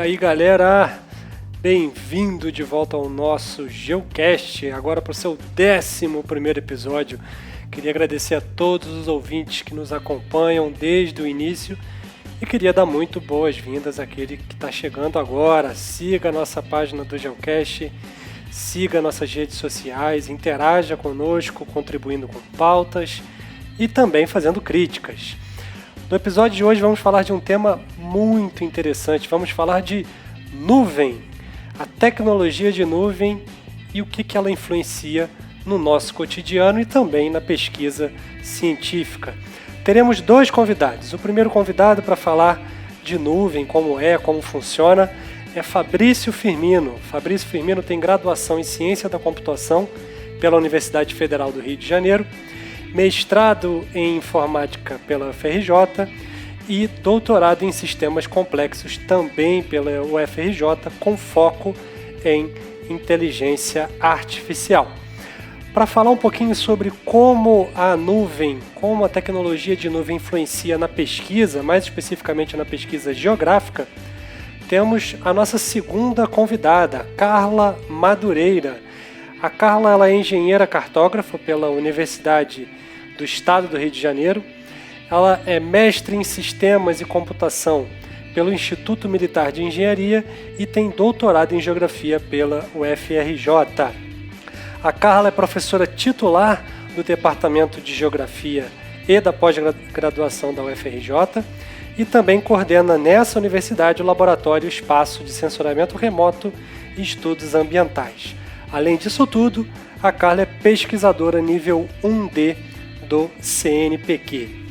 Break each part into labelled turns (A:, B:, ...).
A: aí, galera, bem-vindo de volta ao nosso GeoCast, agora para o seu 11º episódio. Queria agradecer a todos os ouvintes que nos acompanham desde o início e queria dar muito boas-vindas àquele que está chegando agora. Siga a nossa página do GeoCast, siga nossas redes sociais, interaja conosco, contribuindo com pautas e também fazendo críticas. No episódio de hoje vamos falar de um tema muito interessante, vamos falar de nuvem, a tecnologia de nuvem e o que ela influencia no nosso cotidiano e também na pesquisa científica. Teremos dois convidados. O primeiro convidado para falar de nuvem, como funciona, é Fabrício Firmino. Fabrício Firmino tem graduação em Ciência da Computação pela Universidade Federal do Rio de Janeiro, mestrado em Informática pela UFRJ e doutorado em Sistemas Complexos também pela UFRJ, com foco em Inteligência Artificial. Para falar um pouquinho sobre como a nuvem, como a tecnologia de nuvem influencia na pesquisa, mais especificamente na pesquisa geográfica, temos a nossa segunda convidada, Carla Madureira. A Carla ela é engenheira cartógrafa pela Universidade do Estado do Rio de Janeiro. Ela é mestre em Sistemas e Computação pelo Instituto Militar de Engenharia e tem doutorado em Geografia pela UFRJ. A Carla é professora titular do Departamento de Geografia e da pós-graduação da UFRJ e também coordena nessa universidade o Laboratório Espaço de Sensoriamento Remoto e Estudos Ambientais. Além disso tudo, a Carla é pesquisadora nível 1D do CNPq.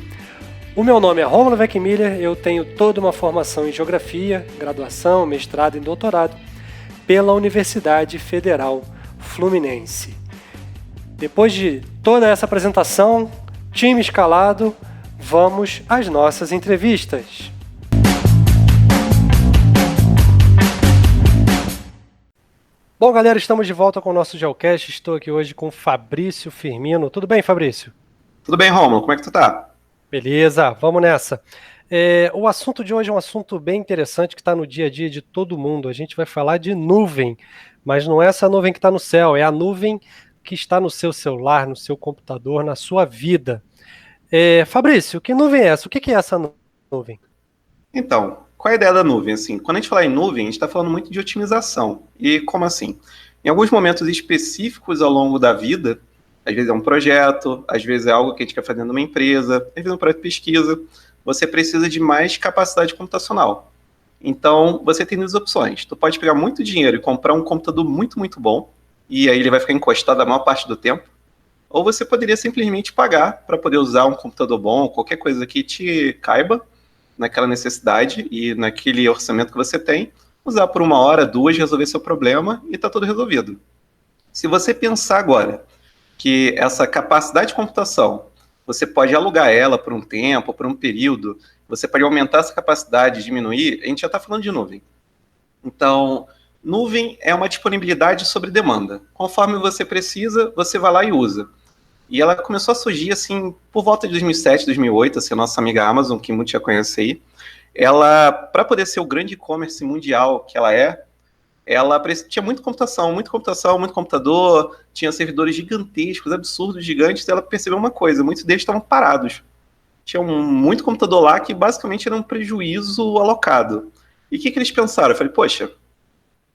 A: O meu nome é Rômulo Weckmiller, eu tenho toda uma formação em Geografia, graduação, mestrado e doutorado pela Universidade Federal Fluminense. Depois de toda essa apresentação, time escalado, vamos às nossas entrevistas. Bom, galera, estamos de volta com o nosso GeoCast. Estou aqui hoje com Fabrício Firmino. Tudo bem, Fabrício?
B: Tudo bem, Rômulo. Como é que tu tá?
A: Beleza, vamos nessa. O assunto de hoje é um assunto bem interessante que está no dia a dia de todo mundo. A gente vai falar de nuvem, mas não é essa nuvem que está no céu, é a nuvem que está no seu celular, no seu computador, na sua vida. Fabrício, que nuvem é essa? O que é essa nuvem?
B: Então, qual é a ideia da nuvem? Assim, quando a gente fala em nuvem, a gente está falando muito de otimização. E como assim? Em alguns momentos específicos ao longo da vida, às vezes é um projeto, às vezes é algo que a gente quer fazer numa empresa, às vezes é um projeto de pesquisa, você precisa de mais capacidade computacional. Então, você tem duas opções. Tu pode pegar muito dinheiro e comprar um computador muito, muito bom, e aí ele vai ficar encostado a maior parte do tempo, ou você poderia simplesmente pagar para poder usar um computador bom, qualquer coisa que te caiba naquela necessidade e naquele orçamento que você tem, usar por 1 hora, 2, resolver seu problema e está tudo resolvido. Se você pensar agora que essa capacidade de computação, você pode alugar ela por um tempo, por um período, você pode aumentar essa capacidade, diminuir, a gente já está falando de nuvem. Então, nuvem é uma disponibilidade sobre demanda. Conforme você precisa, você vai lá e usa. E ela começou a surgir, assim, por volta de 2007, 2008, assim, a nossa amiga Amazon, que muitos já conhecem aí, ela, para poder ser o grande e-commerce mundial que ela tinha muita computação, muito computador, tinha servidores gigantescos, absurdos, gigantes, e ela percebeu uma coisa, muitos deles estavam parados. Tinha muito computador lá que basicamente era um prejuízo alocado. E o que eles pensaram? Eu falei, poxa,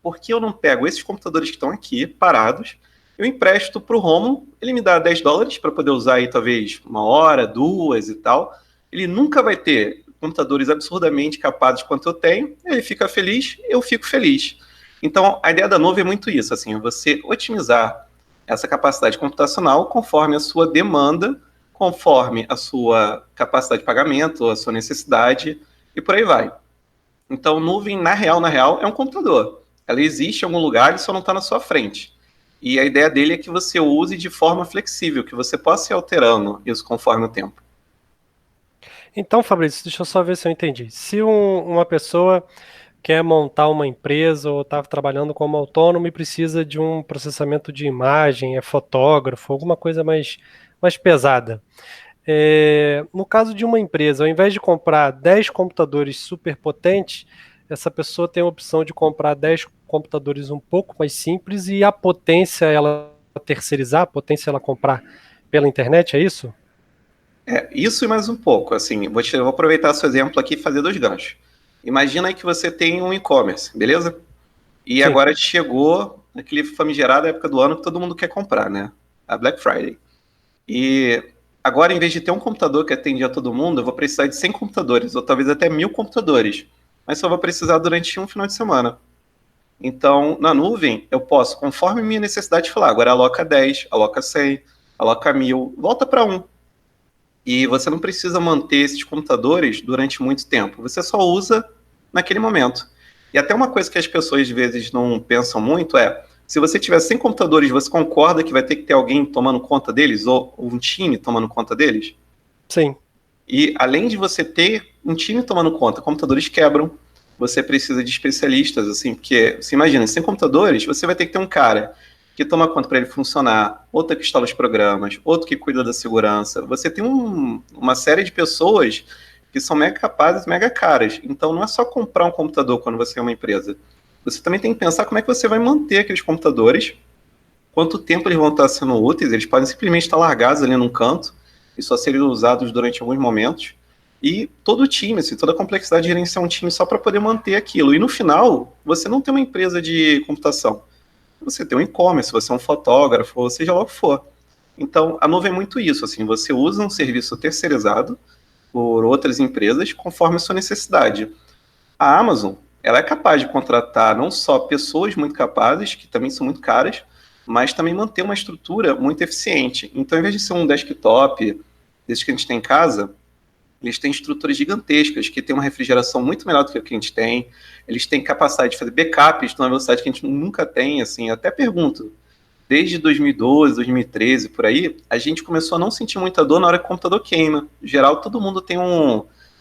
B: por que eu não pego esses computadores que estão aqui, parados, eu empresto para o Rômulo, ele me dá $10 para poder usar aí talvez 1 hora, 2 e tal. Ele nunca vai ter computadores absurdamente capazes quanto eu tenho, ele fica feliz, eu fico feliz. Então, a ideia da nuvem é muito isso, assim, você otimizar essa capacidade computacional conforme a sua demanda, conforme a sua capacidade de pagamento, a sua necessidade, e por aí vai. Então, nuvem, na real, é um computador. Ela existe em algum lugar e só não está na sua frente. E a ideia dele é que você use de forma flexível, que você possa ir alterando isso conforme o tempo.
A: Então, Fabrício, deixa eu só ver se eu entendi. Se uma pessoa quer montar uma empresa ou está trabalhando como autônomo e precisa de um processamento de imagem, é fotógrafo, alguma coisa mais pesada. No caso de uma empresa, ao invés de comprar 10 computadores super potentes, essa pessoa tem a opção de comprar 10 computadores um pouco mais simples e a potência ela terceirizar, a potência ela comprar pela internet, é isso?
B: Isso e mais um pouco. Assim, eu vou aproveitar seu exemplo aqui e fazer dois ganchos. Imagina aí que você tem um e-commerce, beleza? E
A: Sim,
B: agora chegou aquele famigerado época do ano que todo mundo quer comprar, né? A Black Friday. E agora, em vez de ter um computador que atende a todo mundo, eu vou precisar de 100 computadores, ou talvez até 1000 computadores. Mas só vou precisar durante um final de semana. Então, na nuvem, eu posso, conforme minha necessidade, falar, agora aloca 10, aloca 100, aloca 1000, volta para um. E você não precisa manter esses computadores durante muito tempo. Você só usa naquele momento. E até uma coisa que as pessoas às vezes não pensam muito é, se você tiver 100 computadores, você concorda que vai ter que ter alguém tomando conta deles ou um time tomando conta deles?
A: sim.
B: E além de você ter um time tomando conta, computadores quebram, você precisa de especialistas, assim, porque você imagina, sem computadores, você vai ter que ter um cara que toma conta para ele funcionar, outro que instala os programas, outro que cuida da segurança. Você tem uma série de pessoas que são mega capazes, mega caras. Então não é só comprar um computador quando você é uma empresa. Você também tem que pensar como é que você vai manter aqueles computadores, quanto tempo eles vão estar sendo úteis, eles podem simplesmente estar largados ali num canto e só serem usados durante alguns momentos. E todo o time, assim, toda a complexidade de gerenciar um time só para poder manter aquilo. E no final, você não tem uma empresa de computação. Você tem um e-commerce, você é um fotógrafo, ou seja lá o que for. Então, a nuvem é muito isso, assim, você usa um serviço terceirizado por outras empresas conforme a sua necessidade. A Amazon, ela é capaz de contratar não só pessoas muito capazes, que também são muito caras, mas também manter uma estrutura muito eficiente. Então, ao invés de ser um desktop, desses que a gente tem em casa, eles têm estruturas gigantescas, que têm uma refrigeração muito melhor do que a que a gente tem. Eles têm capacidade de fazer backups numa velocidade que a gente nunca tem, assim, até pergunto. Desde 2012, 2013, por aí, a gente começou a não sentir muita dor na hora que o computador queima. Em geral, todo mundo tem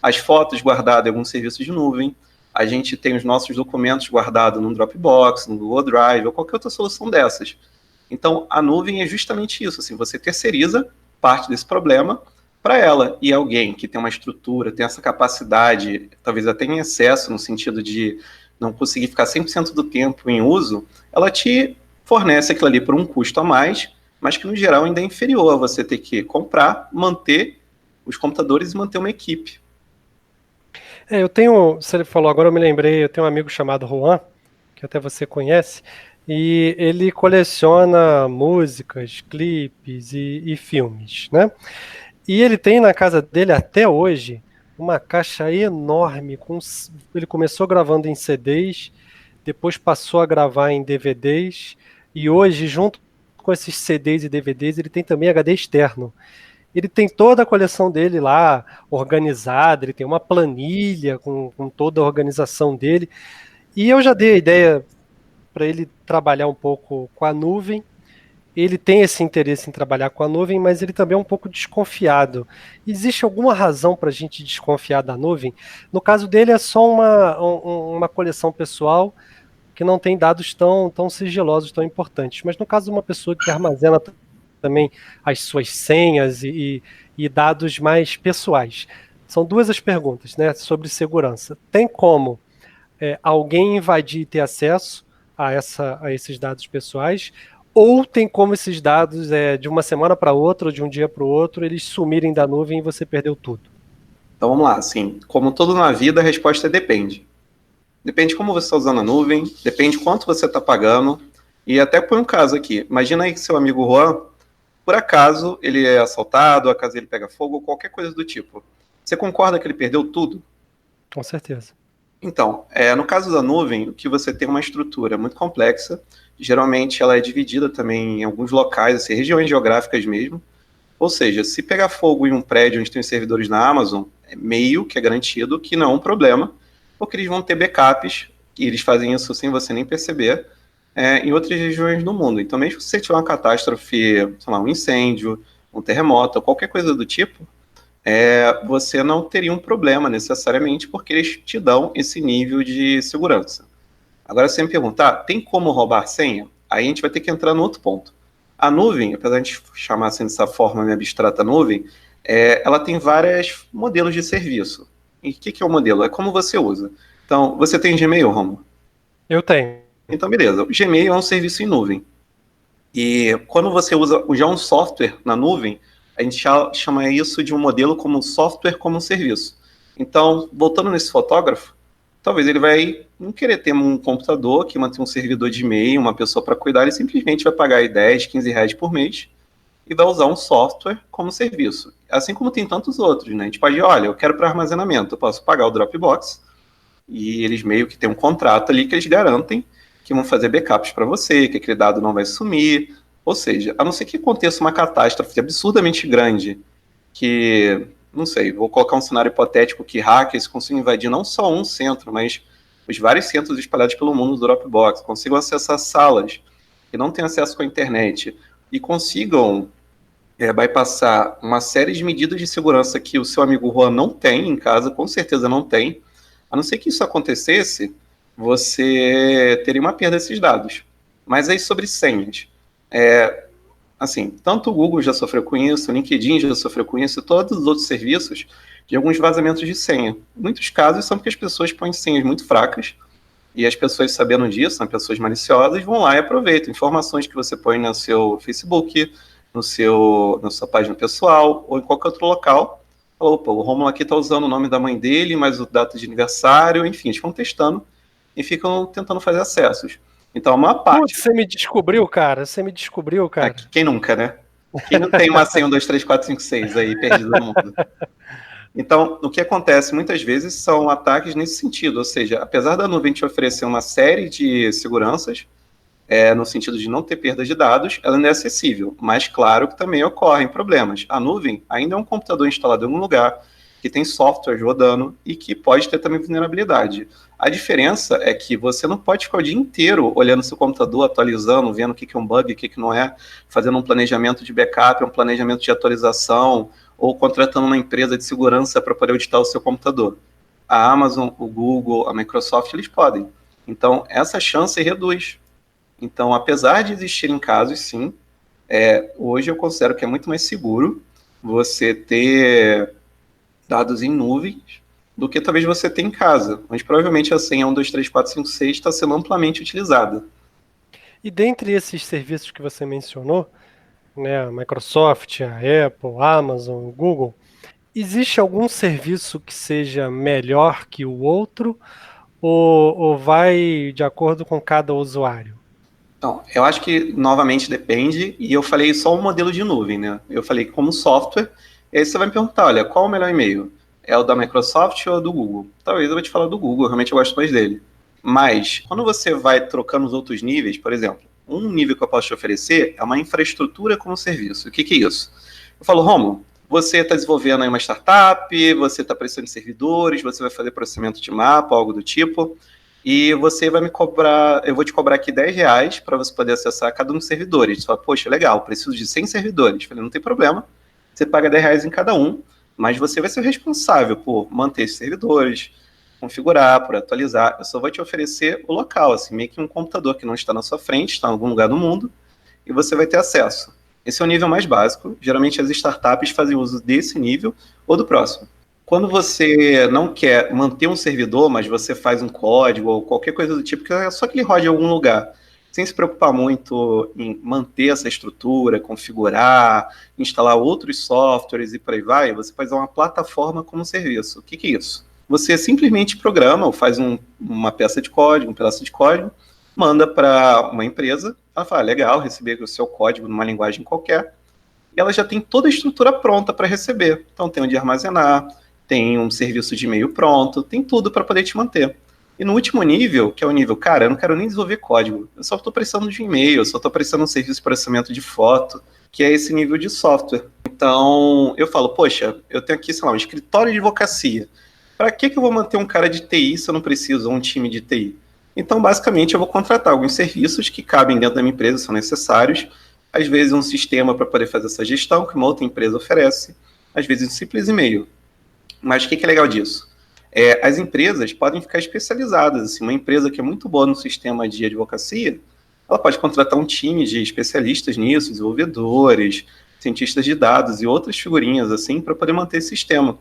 B: as fotos guardadas em algum serviço de nuvem. A gente tem os nossos documentos guardados no Dropbox, no Google Drive, ou qualquer outra solução dessas. Então, a nuvem é justamente isso, assim, você terceiriza parte desse problema para ela. E alguém que tem uma estrutura, tem essa capacidade, talvez até em excesso, no sentido de não conseguir ficar 100% do tempo em uso, ela te fornece aquilo ali por um custo a mais, mas que no geral ainda é inferior a você ter que comprar, manter os computadores e manter uma equipe.
A: Eu tenho, você falou agora, eu me lembrei, eu tenho um amigo chamado Juan, que até você conhece, e ele coleciona músicas, clipes e filmes, né? E ele tem na casa dele até hoje uma caixa enorme. Ele começou gravando em CDs, depois passou a gravar em DVDs, e hoje, junto com esses CDs e DVDs, ele tem também HD externo. Ele tem toda a coleção dele lá organizada, ele tem uma planilha com toda a organização dele. E eu já dei a ideia para ele trabalhar um pouco com a nuvem. Ele tem esse interesse em trabalhar com a nuvem, mas ele também é um pouco desconfiado. Existe alguma razão para a gente desconfiar da nuvem? No caso dele, é só uma coleção pessoal que não tem dados tão sigilosos, tão importantes. Mas no caso de uma pessoa que armazena também as suas senhas e dados mais pessoais. São duas as perguntas, né, sobre segurança. Tem como alguém invadir e ter acesso a esses dados pessoais? Ou tem como esses dados, de uma semana para outra, ou de um dia para o outro, eles sumirem da nuvem e você perdeu tudo?
B: Então vamos lá, assim, como tudo na vida, a resposta é depende. Depende como você está usando a nuvem, depende quanto você está pagando. E até põe um caso aqui. Imagina aí que seu amigo Juan, por acaso, ele é assaltado, a casa dele pega fogo, ou qualquer coisa do tipo. Você concorda que ele perdeu tudo?
A: Com certeza.
B: Então, no caso da nuvem, o que você tem é uma estrutura muito complexa. Geralmente ela é dividida também em alguns locais, assim, regiões geográficas mesmo. Ou seja, se pegar fogo em um prédio onde tem os servidores na Amazon, é meio que é garantido que não é um problema, porque eles vão ter backups, e eles fazem isso sem você nem perceber, em outras regiões do mundo. Então, mesmo se você tiver uma catástrofe, sei lá, um incêndio, um terremoto, ou qualquer coisa do tipo, você não teria um problema necessariamente, porque eles te dão esse nível de segurança. Agora, se você me perguntar, tem como roubar senha? Aí a gente vai ter que entrar no outro ponto. A nuvem, apesar de a gente chamar assim dessa forma meio abstrata nuvem, ela tem vários modelos de serviço. E o que é o modelo? É como você usa. Então, você tem Gmail, Romulo?
A: Eu tenho.
B: Então, beleza. O Gmail é um serviço em nuvem. E quando você usa já um software na nuvem, a gente chama isso de um modelo como software como um serviço. Então, voltando nesse fotógrafo, talvez ele vai não querer ter um computador que mantém um servidor de e-mail, uma pessoa para cuidar, ele simplesmente vai pagar aí 10, 15 reais por mês e vai usar um software como serviço. Assim como tem tantos outros, né? A gente pode, olha, eu quero para armazenamento, eu posso pagar o Dropbox e eles meio que têm um contrato ali que eles garantem que vão fazer backups para você, que aquele dado não vai sumir. Ou seja, a não ser que aconteça uma catástrofe absurdamente grande, que, não sei, vou colocar um cenário hipotético que hackers consigam invadir não só um centro, mas os vários centros espalhados pelo mundo do Dropbox, consigam acessar salas que não têm acesso com a internet e consigam bypassar uma série de medidas de segurança que o seu amigo Juan não tem em casa, com certeza não tem. A não ser que isso acontecesse, você teria uma perda desses dados. Mas aí sobre senhas, assim, tanto o Google já sofreu com isso, o LinkedIn já sofreu com isso, e todos os outros serviços de alguns vazamentos de senha. Muitos casos são porque as pessoas põem senhas muito fracas, e as pessoas sabendo disso, são pessoas maliciosas, vão lá e aproveitam informações que você põe no seu Facebook, na sua página pessoal, ou em qualquer outro local. Opa, o Romulo aqui está usando o nome da mãe dele, mas o data de aniversário, enfim, eles vão testando e ficam tentando fazer acessos. Então, a maior parte...
A: Putz, você me descobriu, cara. Você me descobriu, cara.
B: Quem nunca, né? Quem não tem uma senha 1, 2, 3, 4, 5, 6 aí, perdido no mundo? Então, o que acontece muitas vezes são ataques nesse sentido, ou seja, apesar da nuvem te oferecer uma série de seguranças, no sentido de não ter perda de dados, ela ainda é acessível, mas claro que também ocorrem problemas. A nuvem ainda é um computador instalado em algum lugar, que tem software rodando e que pode ter também vulnerabilidade. A diferença é que você não pode ficar o dia inteiro olhando seu computador, atualizando, vendo o que é um bug, o que não é, fazendo um planejamento de backup, um planejamento de atualização, ou contratando uma empresa de segurança para poder auditar o seu computador. A Amazon, o Google, a Microsoft, eles podem. Então, essa chance reduz. Então, apesar de existirem casos, sim, hoje eu considero que é muito mais seguro você ter dados em nuvens do que talvez você ter em casa, onde provavelmente a senha 1, 2, 3, 4, 5, 6 está sendo amplamente utilizada.
A: E dentre esses serviços que você mencionou, né, a Microsoft, a Apple, a Amazon, o Google, existe algum serviço que seja melhor que o outro ou vai de acordo com cada usuário?
B: Então, eu acho que, novamente, depende, e eu falei só o modelo de nuvem, né? Eu falei como software, e aí você vai me perguntar, olha, qual é o melhor e-mail? É o da Microsoft ou do Google? Talvez eu vou te falar do Google, realmente eu gosto mais dele. Mas, quando você vai trocando os outros níveis, por exemplo, um nível que eu posso te oferecer é uma infraestrutura como serviço. O que é isso? Eu falo, Romulo, você está desenvolvendo aí uma startup, você está precisando de servidores, você vai fazer processamento de mapa, algo do tipo, e você vai me cobrar, eu vou te cobrar aqui 10 reais para você poder acessar cada um dos servidores. Você fala, poxa, legal, preciso de 100 servidores. Eu falei, não tem problema, você paga 10 reais em cada um, mas você vai ser o responsável por manter esses servidores, configurar, por atualizar. Eu só vou te oferecer o local, assim, meio que um computador que não está na sua frente, está em algum lugar do mundo, e você vai ter acesso. Esse é o nível mais básico. Geralmente as startups fazem uso desse nível ou do próximo. Quando você não quer manter um servidor, mas você faz um código ou qualquer coisa do tipo, que é só que ele rode em algum lugar, sem se preocupar muito em manter essa estrutura, configurar, instalar outros softwares e por aí vai, você faz uma plataforma como serviço. O que é isso? Você simplesmente programa ou faz uma peça de código, um pedaço de código, manda para uma empresa, ela fala, legal, receber o seu código numa linguagem qualquer, e ela já tem toda a estrutura pronta para receber. Então tem onde armazenar, tem um serviço de e-mail pronto, tem tudo para poder te manter. E no último nível, que é o nível, cara, eu não quero nem desenvolver código, eu só estou precisando de e-mail, eu só estou precisando de um serviço de processamento de foto, que é esse nível de software. Então, eu falo, poxa, eu tenho aqui, sei lá, um escritório de advocacia. Para que eu vou manter um cara de TI se eu não preciso, ou um time de TI? Então, basicamente, eu vou contratar alguns serviços que cabem dentro da minha empresa, são necessários, às vezes um sistema para poder fazer essa gestão, que uma outra empresa oferece, às vezes um simples e-mail. Mas o que é legal disso? As empresas podem ficar especializadas. Assim, uma empresa que é muito boa no sistema de advocacia, ela pode contratar um time de especialistas nisso, desenvolvedores, cientistas de dados e outras figurinhas assim para poder manter esse sistema.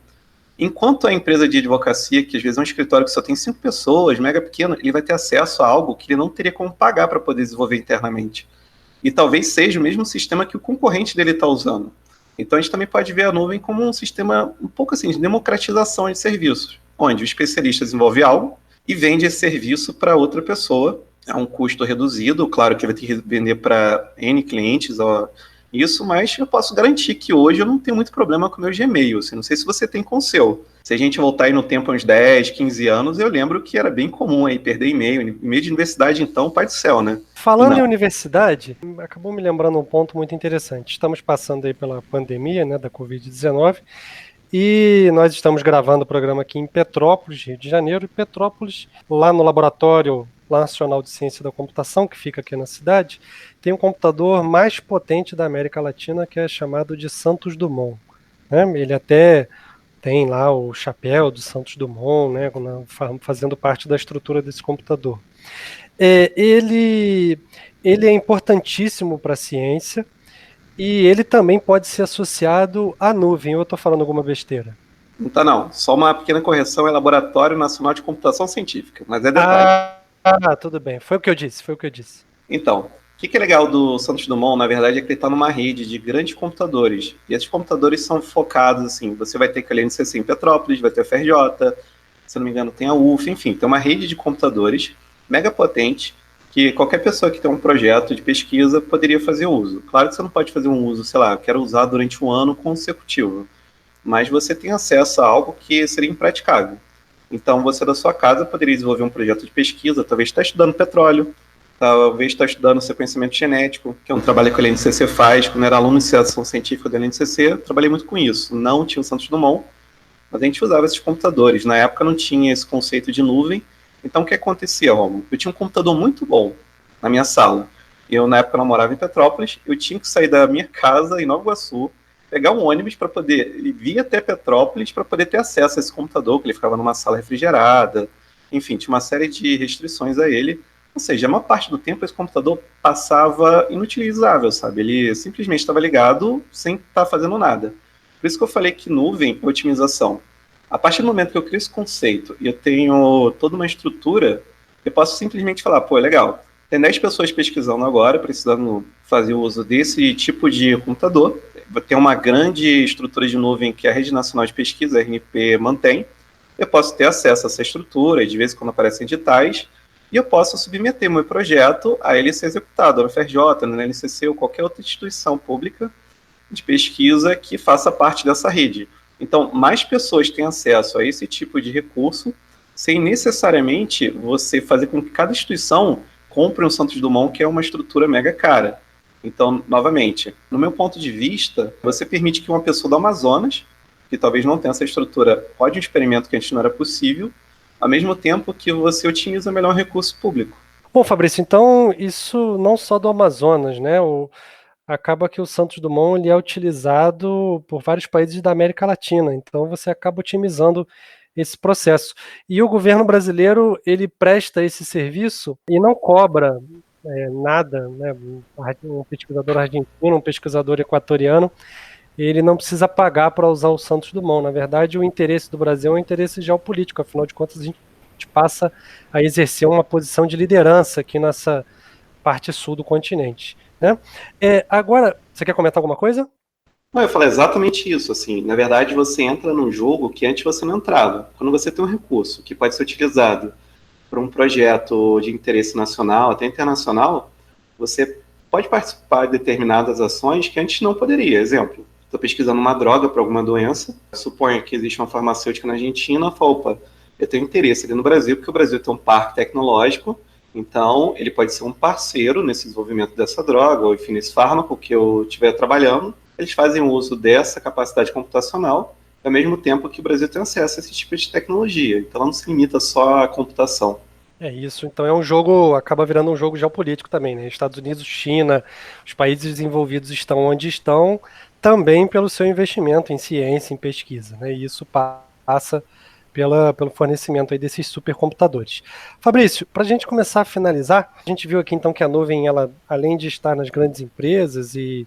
B: Enquanto a empresa de advocacia, que às vezes é um escritório que só tem 5 pessoas, mega pequeno, ele vai ter acesso a algo que ele não teria como pagar para poder desenvolver internamente. E talvez seja o mesmo sistema que o concorrente dele está usando. Então a gente também pode ver a nuvem como um sistema um pouco assim de democratização de serviços, onde o especialista desenvolve algo e vende esse serviço para outra pessoa a um custo reduzido. Claro que ele vai ter que vender para N clientes, ó, isso, mas eu posso garantir que hoje eu não tenho muito problema com o meu Gmail. Assim, não sei se você tem com o seu. Se a gente voltar aí no tempo uns 10, 15 anos, eu lembro que era bem comum aí perder e-mail. E-mail de universidade, então, pai do céu, né?
A: Falando em universidade, acabou me lembrando um ponto muito interessante. Estamos passando aí pela pandemia, né, da Covid-19, e nós estamos gravando o programa aqui em Petrópolis, Rio de Janeiro, e Petrópolis, lá no Laboratório Nacional de Ciência da Computação, que fica aqui na cidade, tem um computador mais potente da América Latina, que é chamado de Santos Dumont, né? Ele até tem lá o chapéu do Santos Dumont, né, fazendo parte da estrutura desse computador. Ele é importantíssimo para a ciência e ele também pode ser associado à nuvem. Eu estou falando alguma besteira?
B: Não tá, não. Só uma pequena correção, é Laboratório Nacional de Computação Científica, mas é detalhe.
A: Tudo bem. Foi o que eu disse.
B: Então, o que é legal do Santos Dumont, na verdade, é que ele está numa rede de grandes computadores. E esses computadores são focados, assim, você vai ter que ali no CC em Petrópolis, vai ter a FRJ, se não me engano tem a UF, enfim, tem uma rede de computadores mega potente que qualquer pessoa que tem um projeto de pesquisa poderia fazer uso. Claro que você não pode fazer um uso, sei lá, eu quero usar durante um ano consecutivo, mas você tem acesso a algo que seria impraticável. Então, você da sua casa poderia desenvolver um projeto de pesquisa, talvez está estudando petróleo, talvez está estudando sequenciamento genético, que é um trabalho que a LNCC faz. Quando eu era aluno de iniciação científica da LNCC, trabalhei muito com isso. Não tinha o Santos Dumont, mas a gente usava esses computadores. Na época não tinha esse conceito de nuvem. Então, o que acontecia, Romulo? Eu tinha um computador muito bom na minha sala. Eu, na época, não morava em Petrópolis, eu tinha que sair da minha casa em Nova Iguaçu, pegar um ônibus para poder vir até Petrópolis para poder ter acesso a esse computador, que ele ficava numa sala refrigerada. Enfim, tinha uma série de restrições a ele. Ou seja, a maior parte do tempo esse computador passava inutilizável, sabe? Ele simplesmente estava ligado sem estar fazendo nada. Por isso que eu falei que nuvem é otimização. A partir do momento que eu crio esse conceito e eu tenho toda uma estrutura, eu posso simplesmente falar, pô, legal, tem 10 pessoas pesquisando agora, precisando fazer o uso desse tipo de computador. Tem uma grande estrutura de nuvem que a Rede Nacional de Pesquisa, a RNP, mantém. Eu posso ter acesso a essa estrutura, de vez em quando aparecem editais, e eu posso submeter meu projeto a ele ser executado na FRJ, na LCC ou qualquer outra instituição pública de pesquisa que faça parte dessa rede. Então, mais pessoas têm acesso a esse tipo de recurso, sem necessariamente você fazer com que cada instituição compre um Santos Dumont, que é uma estrutura mega cara. Então, novamente, no meu ponto de vista, você permite que uma pessoa do Amazonas, que talvez não tenha essa estrutura, rode um experimento que antes não era possível, ao mesmo tempo que você otimiza melhor o recurso público.
A: Bom, Fabrício, então isso não só do Amazonas, né? Acaba que o Santos Dumont ele é utilizado por vários países da América Latina, então você acaba otimizando esse processo. E o governo brasileiro ele presta esse serviço e não cobra nada, né? Um pesquisador argentino, um pesquisador equatoriano, ele não precisa pagar para usar o Santos Dumont. Na verdade, o interesse do Brasil é um interesse geopolítico, afinal de contas a gente passa a exercer uma posição de liderança aqui nessa parte sul do continente, né? Agora, você quer comentar alguma coisa?
B: Não, eu falo exatamente isso, assim, na verdade você entra num jogo que antes você não entrava. Quando você tem um recurso que pode ser utilizado para um projeto de interesse nacional, até internacional, você pode participar de determinadas ações que antes não poderia. Exemplo, estou pesquisando uma droga para alguma doença, suponha que existe uma farmacêutica na Argentina, fala, opa, eu tenho interesse ali no Brasil, porque o Brasil tem um parque tecnológico, então ele pode ser um parceiro nesse desenvolvimento dessa droga, ou enfim, nesse fármaco que eu estiver trabalhando. Eles fazem uso dessa capacidade computacional, ao mesmo tempo que o Brasil tem acesso a esse tipo de tecnologia. Então ela não se limita só à computação.
A: É isso, então é um jogo, acaba virando um jogo geopolítico também, né? Estados Unidos, China, os países desenvolvidos estão onde estão, também pelo seu investimento em ciência, em pesquisa, né? E isso passa pelo fornecimento aí desses supercomputadores. Fabrício, para a gente começar a finalizar, a gente viu aqui então que a nuvem, ela, além de estar nas grandes empresas e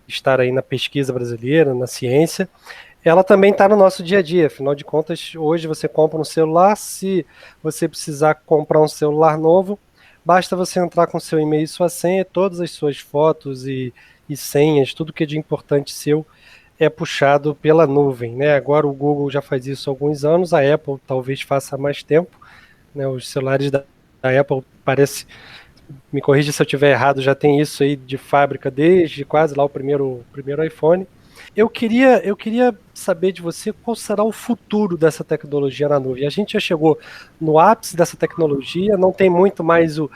A: estar aí na pesquisa brasileira, na ciência, ela também está no nosso dia a dia. Afinal de contas, hoje você compra um celular, se você precisar comprar um celular novo, basta você entrar com seu e-mail e sua senha, todas as suas fotos e senhas, tudo que é de importante seu é puxado pela nuvem, né? Agora o Google já faz isso há alguns anos, a Apple talvez faça há mais tempo, né? Os celulares da Apple parece, me corrija se eu estiver errado, já tem isso aí de fábrica desde quase lá o primeiro iPhone. Eu queria saber de você qual será o futuro dessa tecnologia na nuvem. A gente já chegou no ápice dessa tecnologia, não tem muito mais o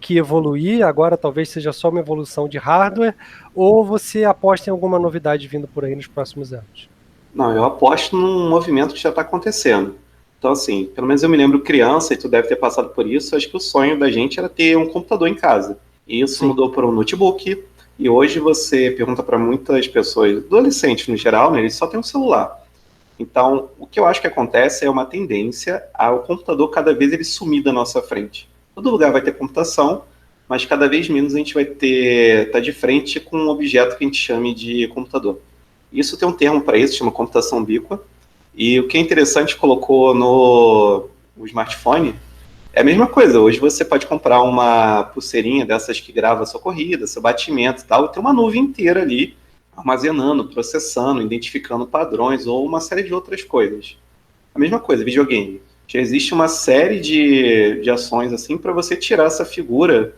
A: que evoluir, agora talvez seja só uma evolução de hardware, ou você aposta em alguma novidade vindo por aí nos próximos anos?
B: Não, eu aposto num movimento que já está acontecendo. Então, assim, pelo menos eu me lembro criança, e tu deve ter passado por isso, acho que o sonho da gente era ter um computador em casa. E isso
A: Sim.
B: mudou para um notebook, e hoje você pergunta para muitas pessoas, adolescentes no geral, né, eles só têm um celular. Então, o que eu acho que acontece é uma tendência ao computador cada vez ele sumir da nossa frente. Todo lugar vai ter computação, mas cada vez menos a gente vai ter tá de frente com um objeto que a gente chame de computador. Isso tem um termo para isso, chama computação ubíqua. E o que é interessante, colocou no smartphone, é a mesma coisa. Hoje você pode comprar uma pulseirinha dessas que grava a sua corrida, seu batimento e tal, e tem uma nuvem inteira ali armazenando, processando, identificando padrões ou uma série de outras coisas. A mesma coisa, videogame. Já existe uma série de ações assim para você tirar essa figura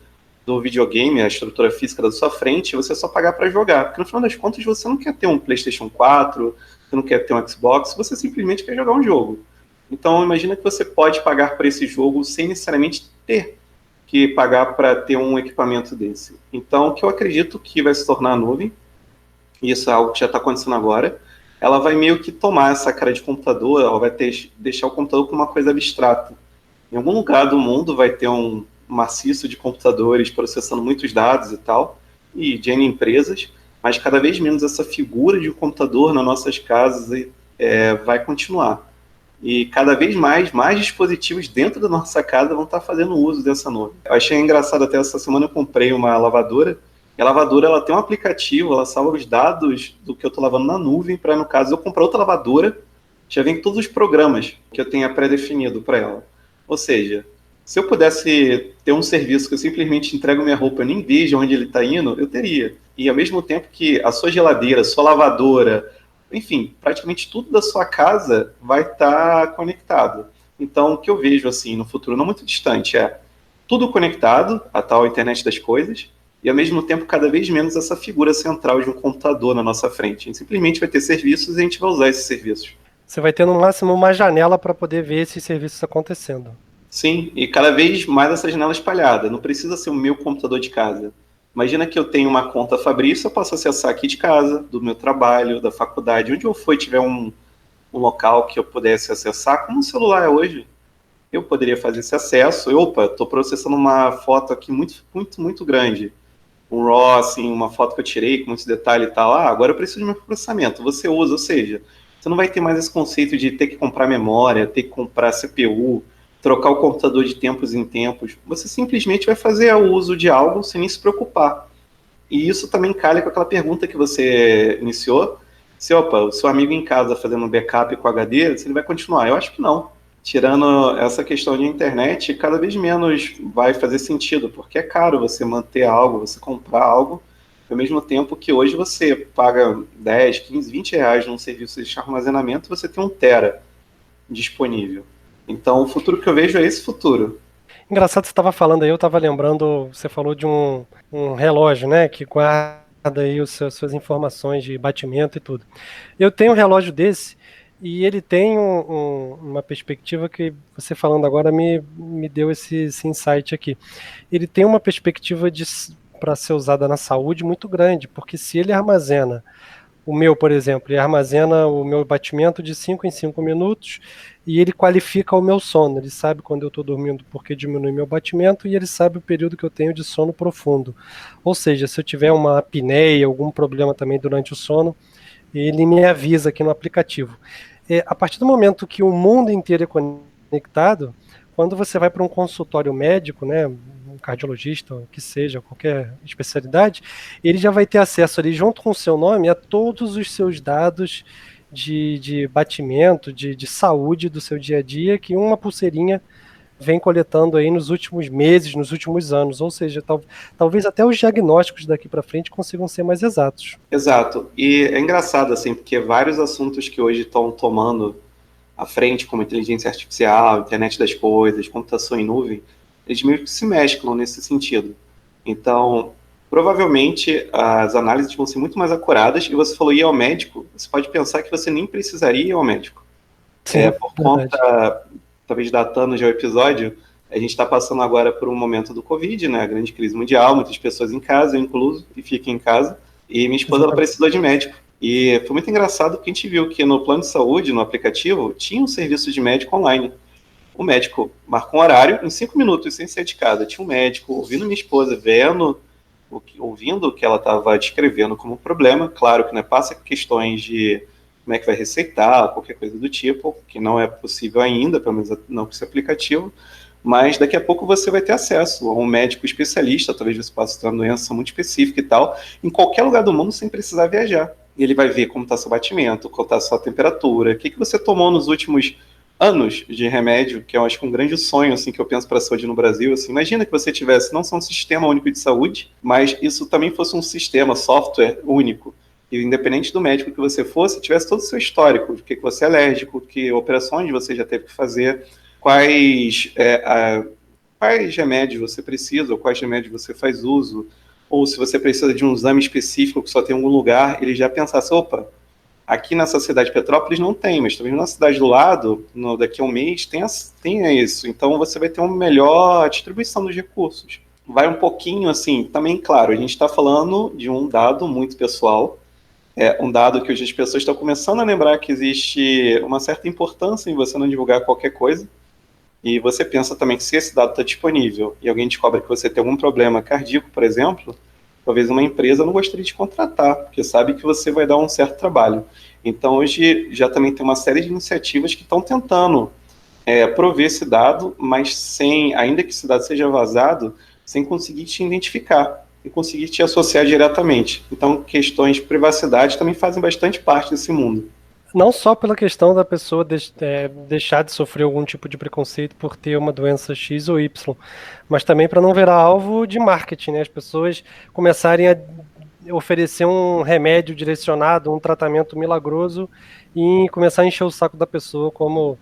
B: do videogame, a estrutura física da sua frente, e você só pagar para jogar. Porque no final das contas você não quer ter um PlayStation 4, você não quer ter um Xbox, você simplesmente quer jogar um jogo. Então imagina que você pode pagar por esse jogo sem necessariamente ter que pagar para ter um equipamento desse. Então o que eu acredito que vai se tornar a nuvem, e isso é algo que já está acontecendo agora, ela vai meio que tomar essa cara de computador, ela vai deixar o computador como uma coisa abstrata. Em algum lugar do mundo vai ter um maciço de computadores processando muitos dados e tal, e de N empresas, mas cada vez menos essa figura de um computador nas nossas casas vai continuar. E cada vez mais dispositivos dentro da nossa casa vão estar fazendo uso dessa nuvem. Eu achei engraçado, até essa semana eu comprei uma lavadora, e a lavadora ela tem um aplicativo, ela salva os dados do que eu estou lavando na nuvem, para no caso eu comprar outra lavadora, já vem todos os programas que eu tenha pré-definido para ela. Ou seja, se eu pudesse ter um serviço que eu simplesmente entrego minha roupa e nem vejo onde ele está indo, eu teria. E ao mesmo tempo que a sua geladeira, a sua lavadora, enfim, praticamente tudo da sua casa vai estar conectado. Então, o que eu vejo assim no futuro não muito distante é tudo conectado, a tal internet das coisas, e ao mesmo tempo cada vez menos essa figura central de um computador na nossa frente. A gente simplesmente vai ter serviços e a gente vai usar esses serviços.
A: Você vai ter no máximo uma janela para poder ver esses serviços acontecendo.
B: Sim, e cada vez mais essa janela espalhada. Não precisa ser o meu computador de casa. Imagina que eu tenho uma conta Fabrício, eu posso acessar aqui de casa, do meu trabalho, da faculdade, onde eu for e tiver um local que eu pudesse acessar, como o celular é hoje, eu poderia fazer esse acesso. Opa, estou processando uma foto aqui muito, muito, muito grande. Um RAW, assim, uma foto que eu tirei com muitos detalhes e tal. Ah, agora eu preciso de meu processamento. Você usa, ou seja, você não vai ter mais esse conceito de ter que comprar memória, ter que comprar CPU, trocar o computador de tempos em tempos. Você simplesmente vai fazer o uso de algo sem nem se preocupar. E isso também calha com aquela pergunta que você iniciou. Se, opa, o seu amigo em casa fazendo um backup com HD, se ele vai continuar? Eu acho que não. Tirando essa questão de internet, cada vez menos vai fazer sentido, porque é caro você manter algo, você comprar algo, ao mesmo tempo que hoje você paga 10, 15, 20 reais num serviço de armazenamento, você tem 1 tera disponível. Então, o futuro que eu vejo é esse futuro.
A: Engraçado, você estava falando aí, eu estava lembrando, você falou de um relógio, né, que guarda aí suas informações de batimento e tudo. Eu tenho um relógio desse e ele tem uma perspectiva que você falando agora me deu esse insight aqui. Ele tem uma perspectiva para ser usada na saúde muito grande, porque se ele armazena o meu, por exemplo, ele armazena o meu batimento de 5 em 5 minutos e ele qualifica o meu sono. Ele sabe quando eu estou dormindo porque diminui meu batimento e ele sabe o período que eu tenho de sono profundo. Ou seja, se eu tiver uma apneia, algum problema também durante o sono, ele me avisa aqui no aplicativo. A partir do momento que o mundo inteiro é conectado, quando você vai para um consultório médico, né, um cardiologista, o que seja, qualquer especialidade, ele já vai ter acesso ali, junto com o seu nome, a todos os seus dados de batimento, de saúde do seu dia a dia, que uma pulseirinha vem coletando aí nos últimos meses, nos últimos anos, ou seja, talvez até os diagnósticos daqui para frente consigam ser mais exatos.
B: Exato. E é engraçado, assim, porque vários assuntos que hoje estão tomando à frente, como inteligência artificial, internet das coisas, computação em nuvem, eles meio que se mesclam nesse sentido. Então, provavelmente, as análises vão ser muito mais acuradas, e você falou ir ao médico, você pode pensar que você nem precisaria ir ao médico.
A: Sim,
B: Por
A: verdade.
B: conta, talvez datando já o episódio, a gente está passando agora por um momento do Covid, né, a grande crise mundial, muitas pessoas em casa, eu incluso, e fiquem em casa, e minha esposa ela precisou de médico. E foi muito engraçado porque a gente viu que no plano de saúde, no aplicativo, tinha um serviço de médico online. O médico marcou um horário, em 5 minutos, sem sair de casa, tinha um médico ouvindo minha esposa, ouvindo o que ela estava descrevendo como problema. Claro que, né, passa questões de como é que vai receitar, qualquer coisa do tipo, que não é possível ainda, pelo menos não com esse aplicativo, mas daqui a pouco você vai ter acesso a um médico especialista, talvez você possa ter uma doença muito específica e tal, em qualquer lugar do mundo sem precisar viajar. E ele vai ver como está seu batimento, qual está a sua temperatura, o que você tomou nos últimos anos de remédio, que eu acho que um grande sonho assim, que eu penso para a saúde no Brasil. Assim, imagina que você tivesse não só um sistema único de saúde, mas isso também fosse um sistema, software único. E independente do médico que você fosse, tivesse todo o seu histórico, do que você é alérgico, que operações você já teve que fazer, quais remédios você precisa, ou quais remédios você faz uso, ou se você precisa de um exame específico que só tem em algum lugar, ele já pensasse, opa, aqui nessa cidade de Petrópolis não tem, mas talvez na cidade do lado, daqui a um mês, tenha isso. Então você vai ter uma melhor distribuição dos recursos. Vai um pouquinho assim, também, claro, a gente está falando de um dado muito pessoal, um dado que hoje as pessoas estão começando a lembrar que existe uma certa importância em você não divulgar qualquer coisa, e você pensa também que se esse dado está disponível e alguém descobre que você tem algum problema cardíaco, por exemplo, talvez uma empresa não gostaria de contratar, porque sabe que você vai dar um certo trabalho. Então, hoje já também tem uma série de iniciativas que estão tentando prover esse dado, mas sem, ainda que esse dado seja vazado, sem conseguir te identificar e conseguir te associar diretamente. Então, questões de privacidade também fazem bastante parte desse mundo.
A: Não só pela questão da pessoa deixar de sofrer algum tipo de preconceito por ter uma doença X ou Y, mas também para não virar alvo de marketing, né? As pessoas começarem a oferecer um remédio direcionado, um tratamento milagroso e começar a encher o saco da pessoa, como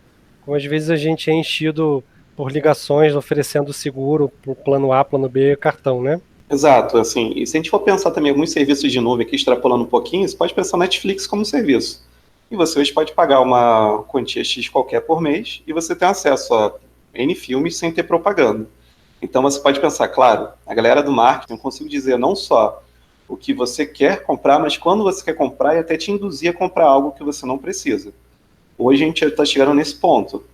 A: às vezes a gente é enchido por ligações oferecendo seguro, por plano A, plano B, cartão, né?
B: Exato, assim, e se a gente for pensar também em alguns serviços de nuvem aqui, extrapolando um pouquinho, você pode pensar Netflix como serviço. E você hoje pode pagar uma quantia X qualquer por mês e você tem acesso a N filmes sem ter propaganda. Então você pode pensar, claro, a galera do marketing, eu consigo dizer não só o que você quer comprar, mas quando você quer comprar e até te induzir a comprar algo que você não precisa. Hoje a gente está chegando nesse ponto.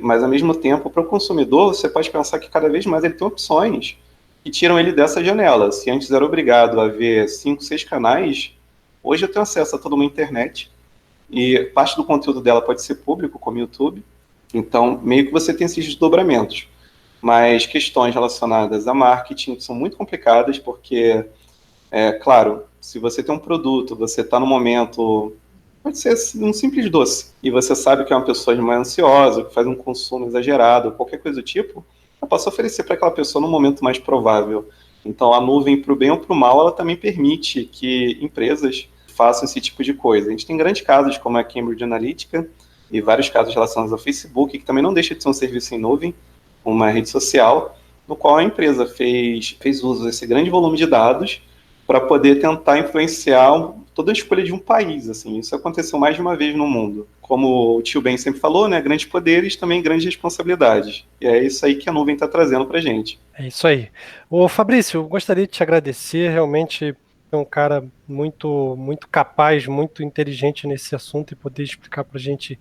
B: Mas ao mesmo tempo, para o consumidor, você pode pensar que cada vez mais ele tem opções que tiram ele dessa janela. Se antes era obrigado a ver 5, 6 canais, hoje eu tenho acesso a toda uma internet e parte do conteúdo dela pode ser público, como o YouTube. Então, meio que você tem esses desdobramentos. Mas questões relacionadas a marketing são muito complicadas, porque, claro, se você tem um produto, você está no momento, pode ser um simples doce, e você sabe que é uma pessoa mais ansiosa, que faz um consumo exagerado, qualquer coisa do tipo, eu posso oferecer para aquela pessoa no momento mais provável. Então, a nuvem, para o bem ou para o mal, ela também permite que empresas façam esse tipo de coisa. A gente tem grandes casos, como a Cambridge Analytica, e vários casos relacionados ao Facebook, que também não deixa de ser um serviço em nuvem, uma rede social, no qual a empresa fez uso desse grande volume de dados para poder tentar influenciar toda a escolha de um país. Assim. Isso aconteceu mais de uma vez no mundo. Como o tio Ben sempre falou, né, grandes poderes, também grandes responsabilidades. E é isso aí que a nuvem está trazendo para a gente.
A: É isso aí. Ô Fabrício, eu gostaria de te agradecer, realmente é um cara muito, muito capaz, muito inteligente nesse assunto e poder explicar para a gente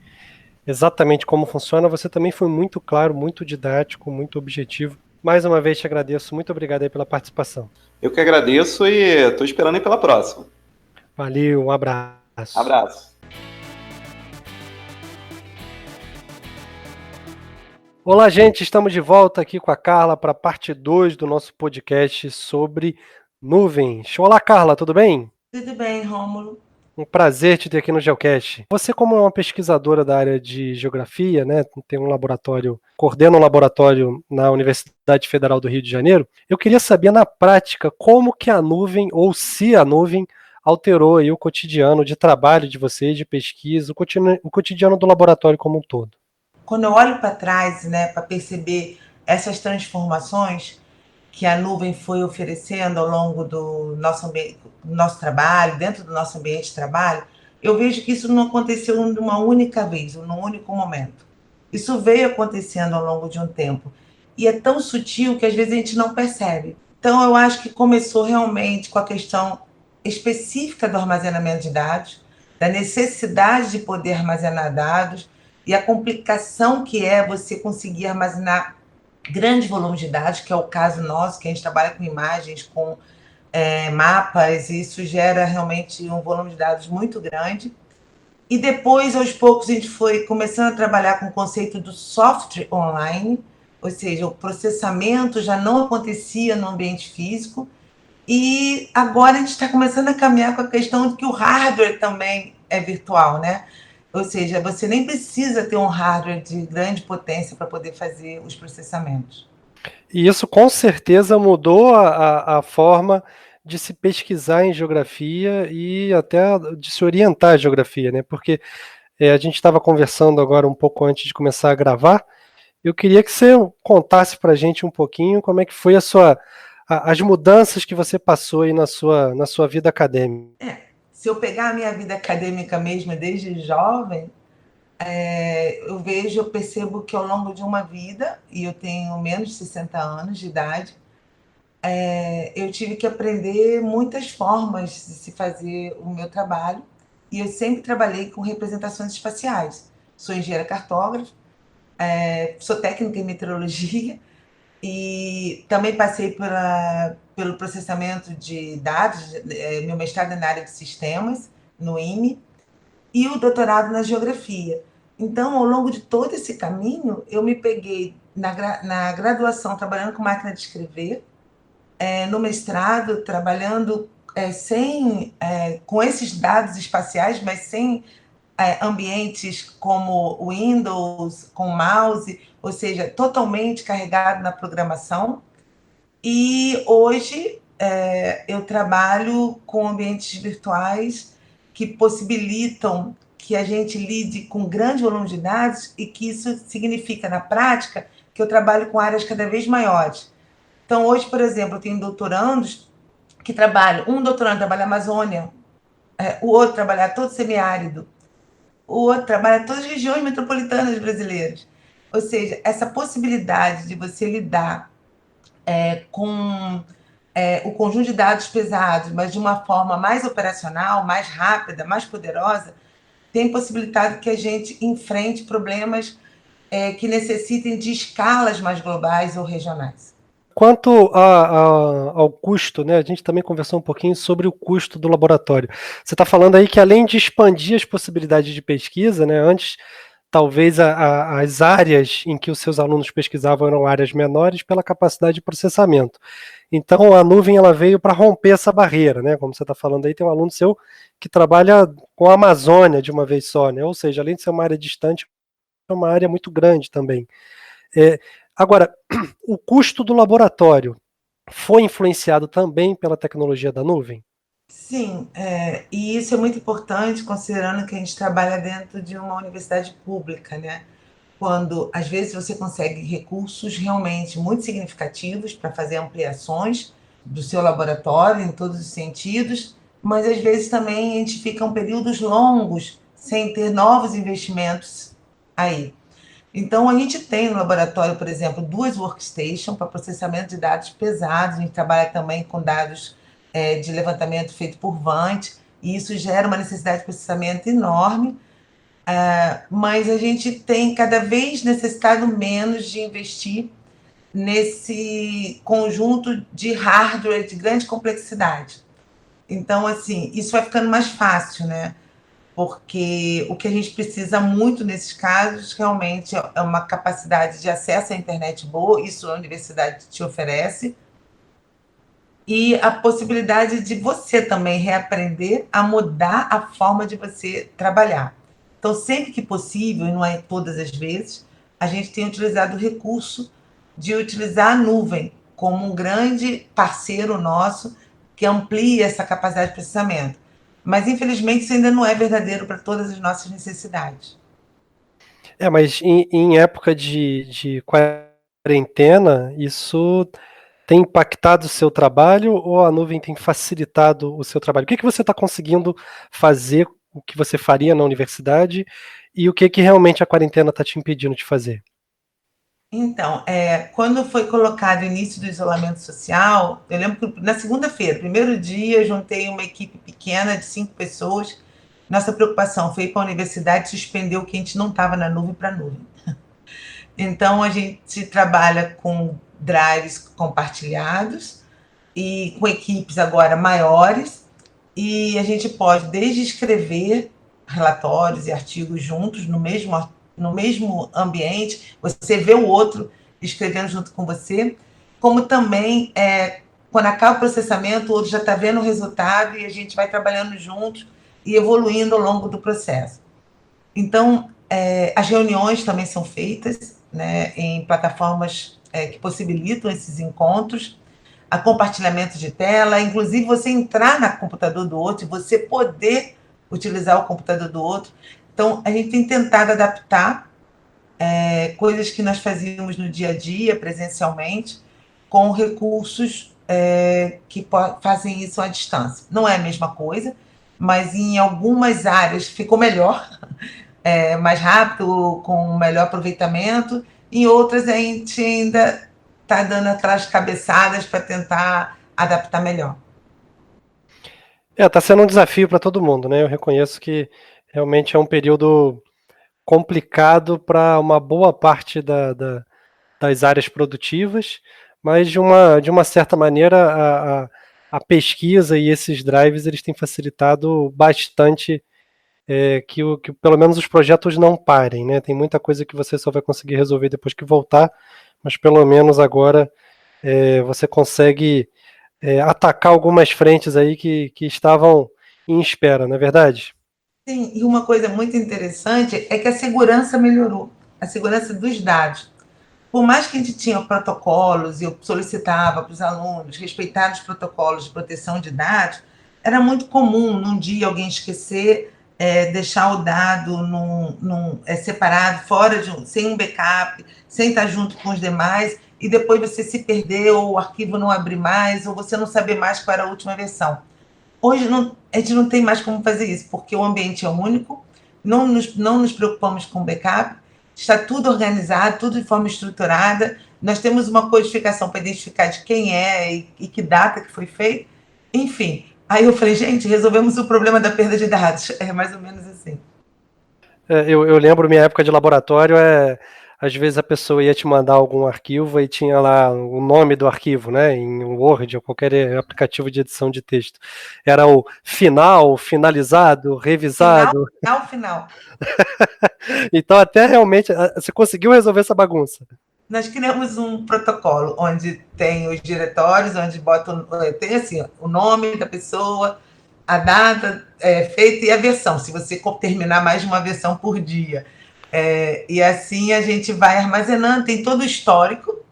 A: exatamente como funciona. Você também foi muito claro, muito didático, muito objetivo. Mais uma vez te agradeço. Muito obrigado aí pela participação.
B: Eu que agradeço e estou esperando aí pela próxima.
A: Valeu, um abraço.
B: Abraço.
A: Olá, gente. Estamos de volta aqui com a Carla para a parte 2 do nosso podcast sobre nuvens. Olá, Carla, tudo bem?
C: Tudo bem, Rômulo.
A: Um prazer te ter aqui no GeoCast. Você, como é uma pesquisadora da área de geografia, né, tem um laboratório, coordena um laboratório na Universidade Federal do Rio de Janeiro, eu queria saber na prática como que a nuvem, ou se a nuvem, alterou aí o cotidiano de trabalho de vocês, de pesquisa, o cotidiano do laboratório como um todo.
C: Quando eu olho para trás, né, para perceber essas transformações que a nuvem foi oferecendo ao longo do nosso trabalho, dentro do nosso ambiente de trabalho, eu vejo que isso não aconteceu numa única vez, num único momento. Isso veio acontecendo ao longo de um tempo. E é tão sutil que às vezes a gente não percebe. Então, eu acho que começou realmente com a questão específica do armazenamento de dados, da necessidade de poder armazenar dados e a complicação que é você conseguir armazenar grande volume de dados, que é o caso nosso, que a gente trabalha com imagens, com mapas, e isso gera realmente um volume de dados muito grande. E depois, aos poucos, a gente foi começando a trabalhar com o conceito do software online, ou seja, o processamento já não acontecia no ambiente físico, e agora a gente está começando a caminhar com a questão de que o hardware também é virtual, né? Ou seja, você nem precisa ter um hardware de grande potência para poder fazer os processamentos.
A: E isso com certeza mudou a forma de se pesquisar em geografia e até de se orientar a geografia, né? Porque a gente estava conversando agora um pouco antes de começar a gravar. Eu queria que você contasse para a gente um pouquinho como é que foi as mudanças que você passou aí na sua vida acadêmica.
C: Se eu pegar a minha vida acadêmica mesmo, desde jovem, eu percebo que ao longo de uma vida, e eu tenho menos de 60 anos de idade, eu tive que aprender muitas formas de se fazer o meu trabalho, e eu sempre trabalhei com representações espaciais. Sou engenheira cartógrafa, sou técnica em meteorologia, e também passei pelo processamento de dados, meu mestrado é na área de sistemas, no IME, e o doutorado na geografia. Então, ao longo de todo esse caminho, eu me peguei na graduação trabalhando com máquina de escrever, no mestrado trabalhando com esses dados espaciais, mas sem ambientes como o Windows, com mouse, ou seja, totalmente carregado na programação. E hoje eu trabalho com ambientes virtuais que possibilitam que a gente lide com grande volume de dados e que isso significa, na prática, que eu trabalho com áreas cada vez maiores. Então, hoje, por exemplo, eu tenho doutorandos que trabalham, um doutorando trabalha na Amazônia, o outro trabalha todo semiárido, o outro trabalha todas as regiões metropolitanas brasileiras. Ou seja, essa possibilidade de você lidar com o conjunto de dados pesados, mas de uma forma mais operacional, mais rápida, mais poderosa, tem possibilitado que a gente enfrente problemas que necessitem de escalas mais globais ou regionais.
A: Quanto ao custo, né? A gente também conversou um pouquinho sobre o custo do laboratório. Você está falando aí que além de expandir as possibilidades de pesquisa, né? Antes talvez as áreas em que os seus alunos pesquisavam eram áreas menores pela capacidade de processamento. Então a nuvem ela veio para romper essa barreira, né? Como você está falando aí, tem um aluno seu que trabalha com a Amazônia de uma vez só, né? Ou seja, além de ser uma área distante, é uma área muito grande também. Agora, o custo do laboratório foi influenciado também pela tecnologia da nuvem?
C: Sim, e isso é muito importante, considerando que a gente trabalha dentro de uma universidade pública, né? Quando, às vezes, você consegue recursos realmente muito significativos para fazer ampliações do seu laboratório em todos os sentidos, mas, às vezes, também a gente fica períodos longos sem ter novos investimentos aí. Então, a gente tem no laboratório, por exemplo, 2 workstations para processamento de dados pesados. A gente trabalha também com dados de levantamento feito por Vant, e isso gera uma necessidade de processamento enorme, mas a gente tem cada vez necessitado menos de investir nesse conjunto de hardware de grande complexidade. Então, assim, isso vai ficando mais fácil, né? Porque o que a gente precisa muito nesses casos realmente é uma capacidade de acesso à internet boa, isso a universidade te oferece, e a possibilidade de você também reaprender a mudar a forma de você trabalhar. Então, sempre que possível, e não é todas as vezes, a gente tem utilizado o recurso de utilizar a nuvem como um grande parceiro nosso que amplia essa capacidade de processamento. Mas, infelizmente, isso ainda não é verdadeiro para todas as nossas necessidades.
A: Mas em época de quarentena, isso tem impactado o seu trabalho ou a nuvem tem facilitado o seu trabalho? O que você está conseguindo fazer, o que você faria na universidade e o que realmente a quarentena está te impedindo de fazer?
C: Então, quando foi colocado o início do isolamento social, eu lembro que na segunda-feira, primeiro dia, juntei uma equipe pequena de 5 pessoas. Nossa preocupação foi ir para a universidade suspender o que a gente não estava na nuvem para a nuvem. Então, a gente trabalha com drives compartilhados e com equipes agora maiores, e a gente pode desde escrever relatórios e artigos juntos no mesmo ambiente, você vê o outro escrevendo junto com você, como também quando acaba o processamento, o outro já está vendo o resultado e a gente vai trabalhando juntos e evoluindo ao longo do processo. Então, as reuniões também são feitas, né, em plataformas que possibilitam esses encontros, a compartilhamento de tela, inclusive você entrar no computador do outro e você poder utilizar o computador do outro. Então, a gente tem tentado adaptar coisas que nós fazíamos no dia a dia, presencialmente, com recursos que fazem isso à distância. Não é a mesma coisa, mas em algumas áreas ficou melhor, mais rápido, com melhor aproveitamento, em outras a gente ainda está dando aquelas cabeçadas para tentar adaptar melhor.
A: Tá sendo um desafio para todo mundo, né? Eu reconheço que realmente é um período complicado para uma boa parte das áreas produtivas, mas de uma certa maneira a pesquisa e esses drives eles têm facilitado bastante que pelo menos os projetos não parem, né? Tem muita coisa que você só vai conseguir resolver depois que voltar, mas pelo menos agora você consegue atacar algumas frentes aí que estavam em espera, não é verdade?
C: Sim, e uma coisa muito interessante é que a segurança melhorou, a segurança dos dados. Por mais que a gente tinha protocolos e eu solicitava para os alunos respeitar os protocolos de proteção de dados, era muito comum num dia alguém esquecer, deixar o dado separado, fora sem um backup, sem estar junto com os demais, e depois você se perder, ou o arquivo não abrir mais, ou você não saber mais qual era a última versão. Hoje a gente não tem mais como fazer isso, porque o ambiente é único, não nos preocupamos com backup, está tudo organizado, tudo de forma estruturada, nós temos uma codificação para identificar de quem é e que data que foi feito, enfim. Aí eu falei, gente, resolvemos o problema da perda de dados. É mais ou menos assim.
A: Eu lembro minha época de laboratório, às vezes a pessoa ia te mandar algum arquivo e tinha lá o nome do arquivo, né, em Word ou qualquer aplicativo de edição de texto. Era o final, finalizado,
C: Final,
A: revisado.
C: final, final.
A: Então até realmente você conseguiu resolver essa bagunça.
C: Nós criamos um protocolo onde tem os diretórios, onde tem assim, o nome da pessoa, a data feita e a versão, se você terminar mais de uma versão por dia. E assim a gente vai armazenando, tem todo o histórico,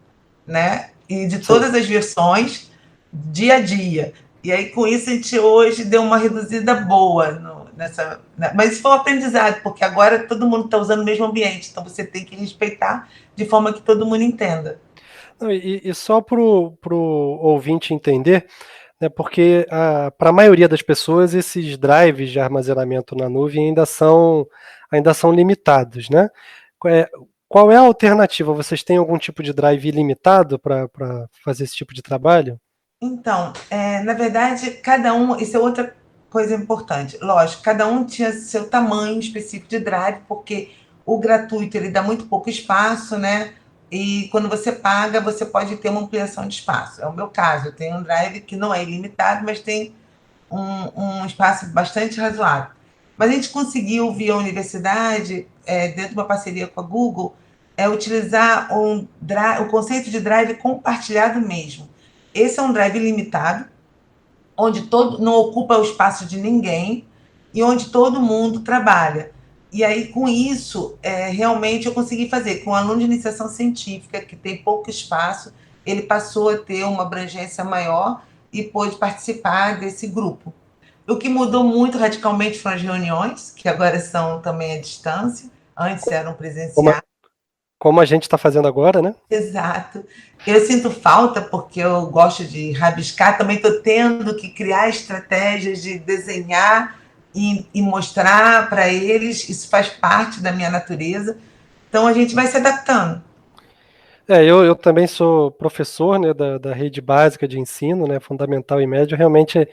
C: né? E de
A: Sim.
C: todas as versões, dia a dia. E aí, com isso, a gente hoje deu uma reduzida boa nessa. Mas isso foi um aprendizado, porque agora todo mundo está usando o mesmo ambiente, então você tem que respeitar de forma que todo mundo entenda.
A: Não, e só para o ouvinte entender, né, porque para a maioria das pessoas esses drives de armazenamento na nuvem ainda são limitados, né? É, qual é a alternativa? Vocês têm algum tipo de drive ilimitado para fazer esse tipo de trabalho?
C: Então, na verdade, cada um, isso é outra coisa importante. Lógico, cada um tinha seu tamanho específico de drive, porque o gratuito ele dá muito pouco espaço, né? E quando você paga, você pode ter uma ampliação de espaço. É o meu caso, eu tenho um drive que não é ilimitado, mas tem um espaço bastante razoável. Mas a gente conseguiu, via universidade, dentro de uma parceria com a Google, utilizar o conceito de drive compartilhado mesmo. esse é um drive limitado, onde todo não ocupa o espaço de ninguém e onde todo mundo trabalha. E aí, com isso, realmente eu consegui fazer. Com um aluno de iniciação científica, que tem pouco espaço, ele passou a ter uma abrangência maior e pôde participar desse grupo. O que mudou muito radicalmente foram as reuniões, que agora são também à distância, antes eram
A: Como,
C: presenciais.
A: como a gente está fazendo agora, né?
C: Exato. Eu sinto falta porque eu gosto de rabiscar, também estou tendo que criar estratégias de desenhar e mostrar para eles, isso faz parte da minha natureza. Então a gente vai se adaptando.
A: Eu também sou professor, né, da rede básica de ensino, né, fundamental e médio. Realmente,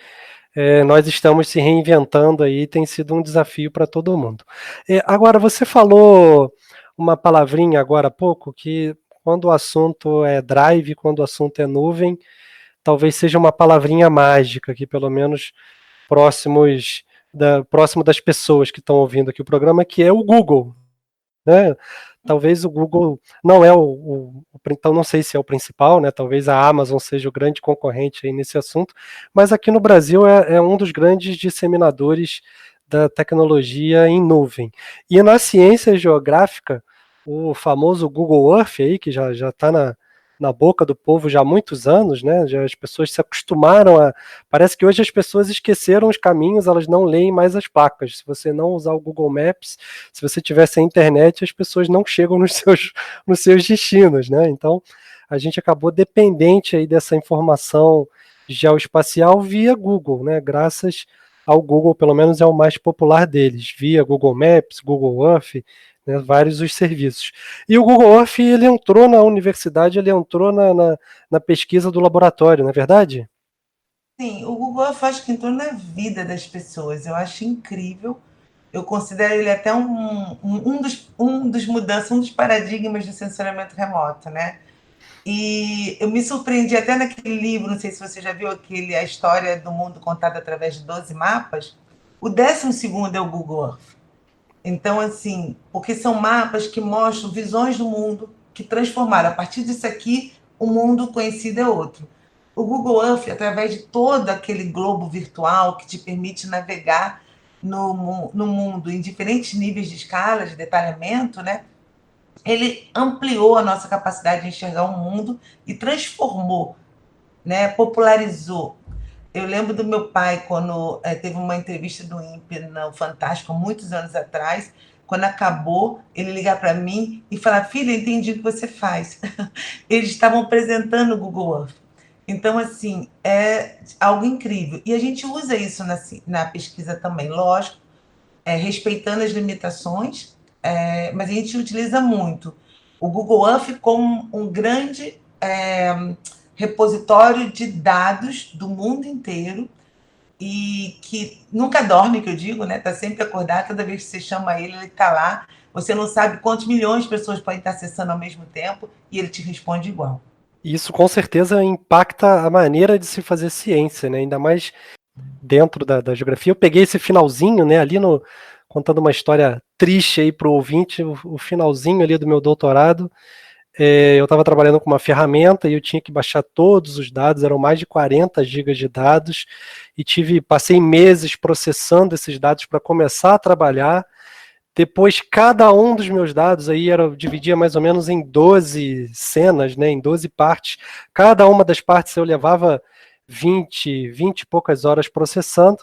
A: nós estamos se reinventando aí, tem sido um desafio para todo mundo. Agora, você falou uma palavrinha agora há pouco que quando o assunto é drive, quando o assunto é nuvem, talvez seja uma palavrinha mágica que pelo menos próximo das pessoas que estão ouvindo aqui o programa, que é o Google, né? Talvez o Google não é então não sei se é o principal, né? Talvez a Amazon seja o grande concorrente aí nesse assunto, mas aqui no Brasil é um dos grandes disseminadores da tecnologia em nuvem. E na ciência geográfica, o famoso Google Earth aí, que já está na boca do povo já há muitos anos, né? Já as pessoas se acostumaram a. Parece que hoje as pessoas esqueceram os caminhos, elas não leem mais as placas. Se você não usar o Google Maps, se você tiver sem internet, as pessoas não chegam nos seus destinos, né? Então a gente acabou dependente aí dessa informação geoespacial via Google, né? Graças ao Google, pelo menos é o mais popular deles, via Google Maps, Google Earth, né, vários os serviços. E o Google Earth, ele entrou na universidade, ele entrou na pesquisa do laboratório, não é verdade?
C: Sim, o Google eu acho que entrou na vida das pessoas. Eu acho incrível. Eu considero ele até um dos mudanças, um dos paradigmas do sensoriamento remoto, né? E eu me surpreendi até naquele livro, não sei se você já viu aquele A História do Mundo Contada através de 12 Mapas. O 12º é o Google Earth. Então, assim, porque são mapas que mostram visões do mundo que transformaram. A partir disso aqui, o mundo conhecido é outro. O Google Earth, através de todo aquele globo virtual que te permite navegar no mundo em diferentes níveis de escala, de detalhamento, né? Ele ampliou a nossa capacidade de enxergar o mundo e transformou, né? Popularizou. Eu lembro do meu pai, quando teve uma entrevista do INPE no Fantástico, muitos anos atrás, quando acabou, ele ligar para mim e falar: Filha, entendi o que você faz. Eles estavam apresentando o Google Earth. Então, assim, é algo incrível. E a gente usa isso na pesquisa também, lógico, respeitando as limitações, mas a gente utiliza muito o Google Earth como um grande repositório de dados do mundo inteiro e que nunca dorme, que eu digo, né? Está sempre acordado, toda vez que você chama ele, ele está lá. Você não sabe quantos milhões de pessoas podem estar acessando ao mesmo tempo e ele te responde igual.
A: Isso com certeza impacta a maneira de se fazer ciência, né? Ainda mais dentro da geografia. Eu peguei esse finalzinho, né, ali contando uma história triste aí para o ouvinte, o finalzinho ali do meu doutorado. Eu estava trabalhando com uma ferramenta e eu tinha que baixar todos os dados, eram mais de 40 gigas de dados, e passei meses processando esses dados para começar a trabalhar. Depois, cada um dos meus dados aí dividia mais ou menos em 12 cenas, né, em 12 partes. Cada uma das partes eu levava 20 e poucas horas processando,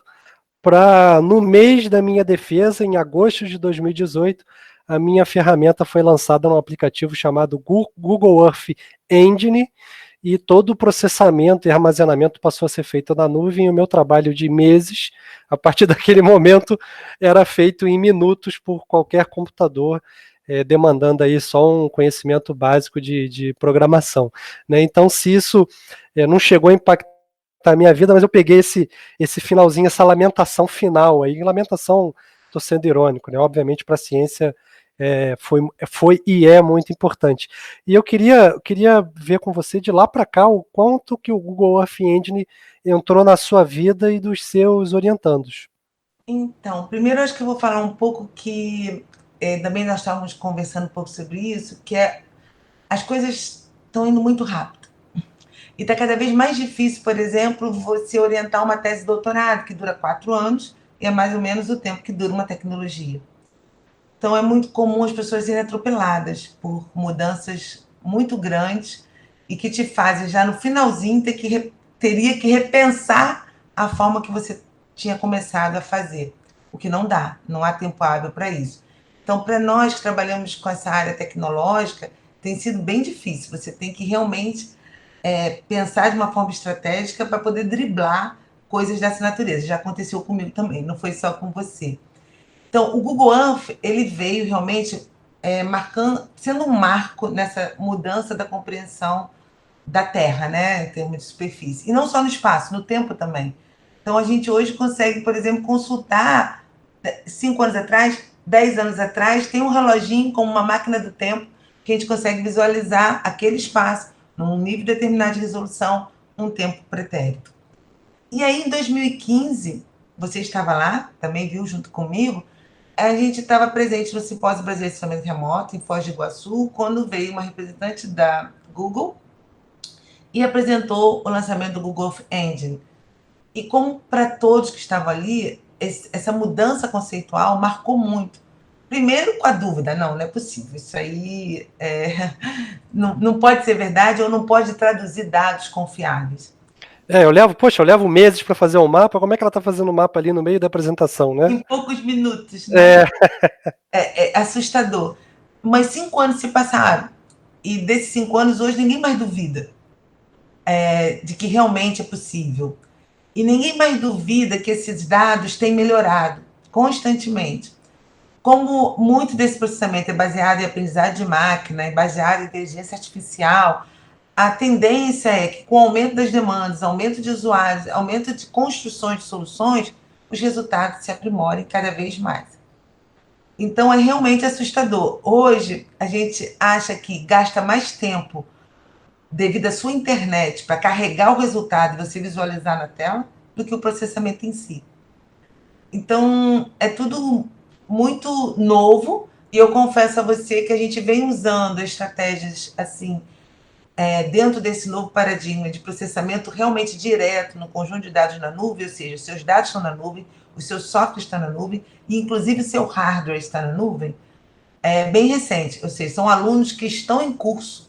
A: para, no mês da minha defesa, em agosto de 2018, a minha ferramenta foi lançada num aplicativo chamado Google Earth Engine, e todo o processamento e armazenamento passou a ser feito na nuvem. O meu trabalho de meses, a partir daquele momento, era feito em minutos por qualquer computador, demandando aí só um conhecimento básico de programação, né? Então, se isso não chegou a impactar a minha vida, mas eu peguei esse finalzinho, essa lamentação final aí. Lamentação, estou sendo irônico, né? Obviamente, para a ciência foi e é muito importante. E eu queria ver com você de lá para cá o quanto que o Google Earth Engine entrou na sua vida e dos seus orientandos.
C: Então, primeiro acho que eu vou falar um pouco que também nós estávamos conversando um pouco sobre isso, que é as coisas estão indo muito rápido. E está cada vez mais difícil, por exemplo, você orientar uma tese de doutorado, que dura 4 anos, e é mais ou menos o tempo que dura uma tecnologia. Então, é muito comum as pessoas serem atropeladas por mudanças muito grandes e que te fazem, já no finalzinho, teria que repensar a forma que você tinha começado a fazer. O que não dá, não há tempo hábil para isso. Então, para nós que trabalhamos com essa área tecnológica, tem sido bem difícil. Você tem que realmente pensar de uma forma estratégica para poder driblar coisas dessa natureza. Já aconteceu comigo também, não foi só com você. Então, o Google Earth, ele veio realmente marcando, sendo um marco nessa mudança da compreensão da Terra, né, em termos de superfície. E não só no espaço, no tempo também. Então, a gente hoje consegue, por exemplo, consultar 5 anos atrás, 10 anos atrás, tem um reloginho com uma máquina do tempo que a gente consegue visualizar aquele espaço num nível determinado de resolução, um tempo pretérito. E aí, em 2015, você estava lá, também viu junto comigo, a gente estava presente no Simpósio Brasileiro de Orçamento Remoto, em Foz do Iguaçu, quando veio uma representante da Google e apresentou o lançamento do Google Earth Engine. E como para todos que estavam ali, essa mudança conceitual marcou muito. Primeiro com a dúvida, não é possível, isso aí não pode ser verdade ou não pode traduzir dados confiáveis.
A: Eu levo meses para fazer um mapa, como é que ela está fazendo o mapa ali no meio da apresentação, né?
C: Em poucos minutos, né? É assustador. Mas 5 anos se passaram, e desses 5 anos, hoje, ninguém mais duvida de que realmente é possível. E ninguém mais duvida que esses dados têm melhorado constantemente. Como muito desse processamento é baseado em aprendizado de máquina, é baseado em inteligência artificial, a tendência é que, com o aumento das demandas, aumento de usuários, aumento de construções de soluções, os resultados se aprimorem cada vez mais. Então, é realmente assustador. Hoje, a gente acha que gasta mais tempo devido à sua internet para carregar o resultado e você visualizar na tela do que o processamento em si. Então, é tudo muito novo e eu confesso a você que a gente vem usando estratégias assim, dentro desse novo paradigma de processamento realmente direto no conjunto de dados na nuvem, ou seja, os seus dados estão na nuvem, o seu software está na nuvem e inclusive o seu hardware está na nuvem, é bem recente, ou seja, são alunos que estão em curso,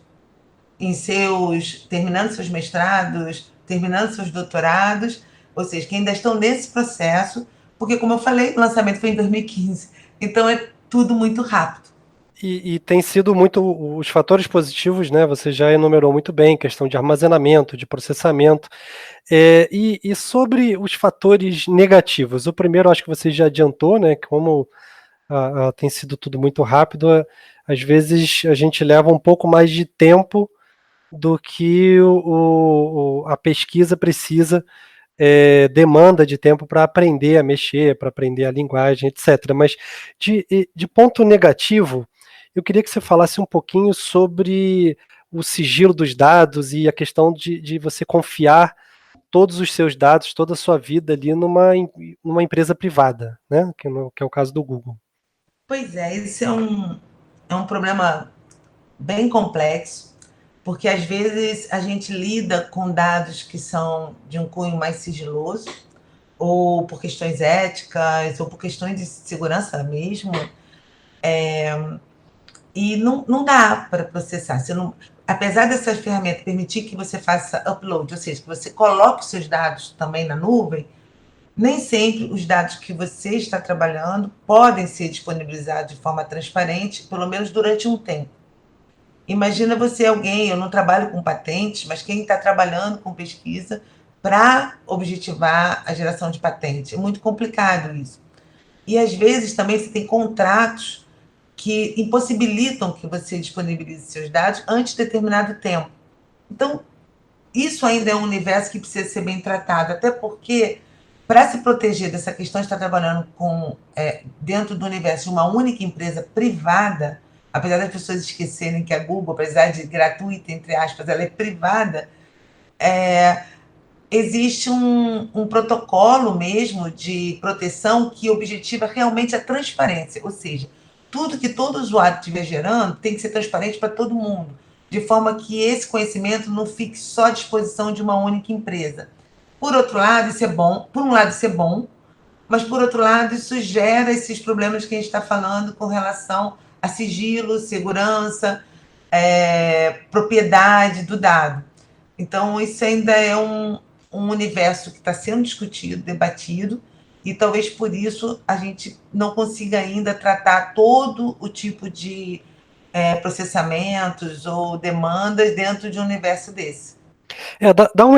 C: terminando seus mestrados, terminando seus doutorados, ou seja, que ainda estão nesse processo, porque, como eu falei, o lançamento foi em 2015, então é tudo muito rápido.
A: E tem sido muito os fatores positivos, né? Você já enumerou muito bem, questão de armazenamento, de processamento. E sobre os fatores negativos, o primeiro acho que você já adiantou, né? Como tem sido tudo muito rápido, às vezes a gente leva um pouco mais de tempo do que a pesquisa precisa, demanda de tempo para aprender a mexer, para aprender a linguagem, etc. Mas de ponto negativo, eu queria que você falasse um pouquinho sobre o sigilo dos dados e a questão de você confiar todos os seus dados, toda a sua vida ali numa empresa privada, né? Que é o caso do Google.
C: Pois é, esse é um problema bem complexo, porque às vezes a gente lida com dados que são de um cunho mais sigiloso, ou por questões éticas, ou por questões de segurança mesmo, e não dá para processar. Você não, apesar dessa ferramenta permitir que você faça upload, ou seja, que você coloque os seus dados também na nuvem, nem sempre os dados que você está trabalhando podem ser disponibilizados de forma transparente, pelo menos durante um tempo. Imagina você alguém, eu não trabalho com patentes, mas quem está trabalhando com pesquisa para objetivar a geração de patente. É muito complicado isso. E às vezes também você tem contratos que impossibilitam que você disponibilize seus dados antes de determinado tempo. Então, isso ainda é um universo que precisa ser bem tratado, até porque, para se proteger dessa questão de estar trabalhando dentro do universo de uma única empresa privada, apesar das pessoas esquecerem que a Google, apesar de gratuita, entre aspas, ela é privada, existe um protocolo mesmo de proteção que objetiva realmente a transparência, ou seja, tudo que todo usuário estiver gerando tem que ser transparente para todo mundo. de forma que esse conhecimento não fique só à disposição de uma única empresa. Por outro lado, isso é bom. Por um lado, isso é bom, mas por outro lado, isso gera esses problemas que a gente está falando com relação a sigilo, segurança, propriedade do dado. Então, isso ainda é um universo que está sendo discutido, debatido, e talvez por isso a gente não consiga ainda tratar todo o tipo de processamentos ou demandas dentro de um universo desse.
A: Dá um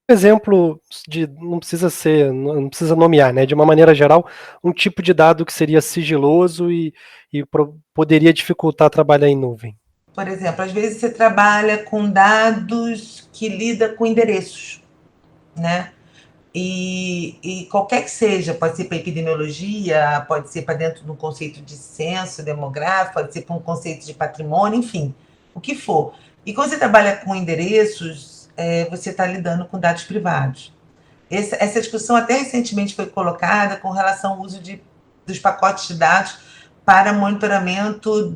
A: exemplo de, não precisa nomear, né? De uma maneira geral, um tipo de dado que seria sigiloso e poderia dificultar trabalhar em nuvem.
C: Por exemplo, às vezes você trabalha com dados que lida com endereços, né? E qualquer que seja, pode ser para epidemiologia, pode ser para dentro de um conceito de censo demográfico, pode ser para um conceito de patrimônio, enfim, o que for. E quando você trabalha com endereços, você está lidando com dados privados. Essa discussão até recentemente foi colocada com relação ao uso dos pacotes de dados para monitoramento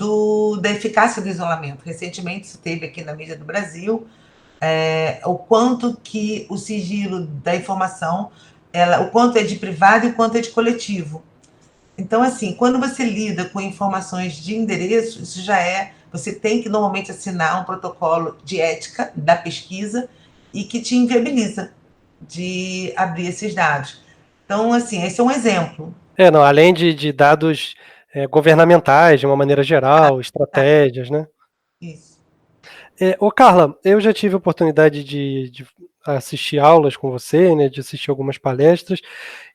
C: da eficácia do isolamento. Recentemente, isso teve aqui na mídia do Brasil, o quanto que o sigilo da informação, o quanto é de privado e o quanto é de coletivo. Então, assim, quando você lida com informações de endereço, isso já você tem que normalmente assinar um protocolo de ética da pesquisa e que te inviabiliza de abrir esses dados. Então, assim, esse é um exemplo.
A: Não, além de dados governamentais, de uma maneira geral, estratégias, né?
C: Isso.
A: Carla, eu já tive a oportunidade de assistir aulas com você, né, de assistir algumas palestras,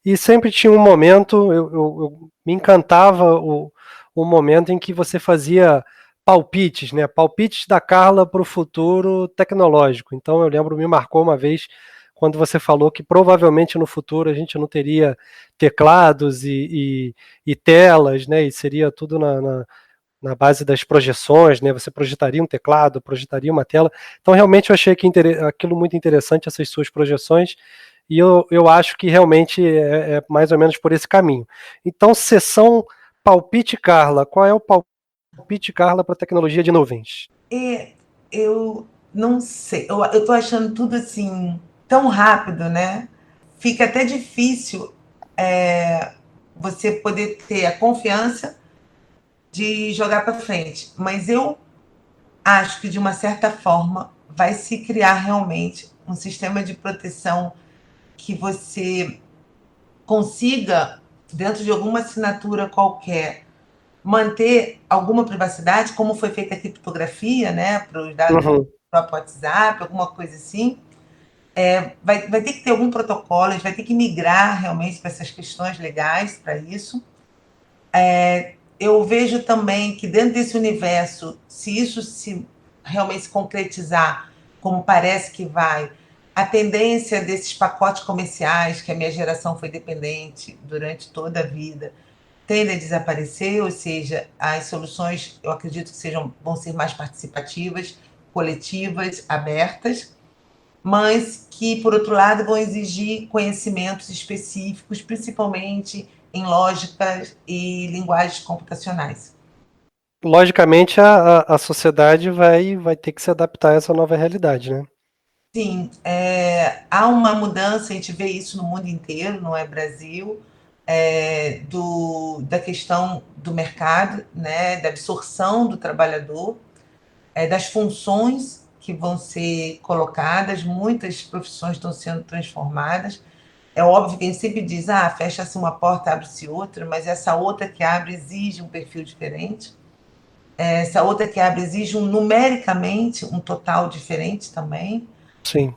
A: e sempre tinha um momento, eu me encantava o momento em que você fazia palpites, né, palpites da Carla para o futuro tecnológico. Então eu lembro, me marcou uma vez quando você falou que provavelmente no futuro a gente não teria teclados e telas, né, e seria tudo na base das projeções, né? Você projetaria um teclado, projetaria uma tela. Então, realmente, eu achei aquilo muito interessante, essas suas projeções, e eu acho que realmente é mais ou menos por esse caminho. Então, sessão Palpite Carla. Qual é o palpite Carla para tecnologia de nuvens?
C: Eu não sei. Eu estou achando tudo assim tão rápido, né? Fica até difícil você poder ter a confiança de jogar para frente. Mas eu acho que, de uma certa forma, vai se criar realmente um sistema de proteção que você consiga, dentro de alguma assinatura qualquer, manter alguma privacidade, como foi feita a criptografia, né, para os dados do próprio WhatsApp, alguma coisa assim. Vai ter que ter algum protocolo, a gente vai ter que migrar realmente para essas questões legais, para isso. Eu vejo também que dentro desse universo, se isso realmente se concretizar, como parece que vai, a tendência desses pacotes comerciais, que a minha geração foi dependente durante toda a vida, tende a desaparecer, ou seja, as soluções, eu acredito que vão ser mais participativas, coletivas, abertas, mas que, por outro lado, vão exigir conhecimentos específicos, principalmente em lógicas e linguagens computacionais.
A: Logicamente, a sociedade vai ter que se adaptar a essa nova realidade, né?
C: Sim, há uma mudança, a gente vê isso no mundo inteiro, não é Brasil, da questão do mercado, né, da absorção do trabalhador, das funções que vão ser colocadas, muitas profissões estão sendo transformadas. É óbvio que a gente sempre diz, fecha-se uma porta, abre-se outra, mas essa outra que abre exige um perfil diferente. Essa outra que abre exige numericamente um total diferente também.
A: Sim.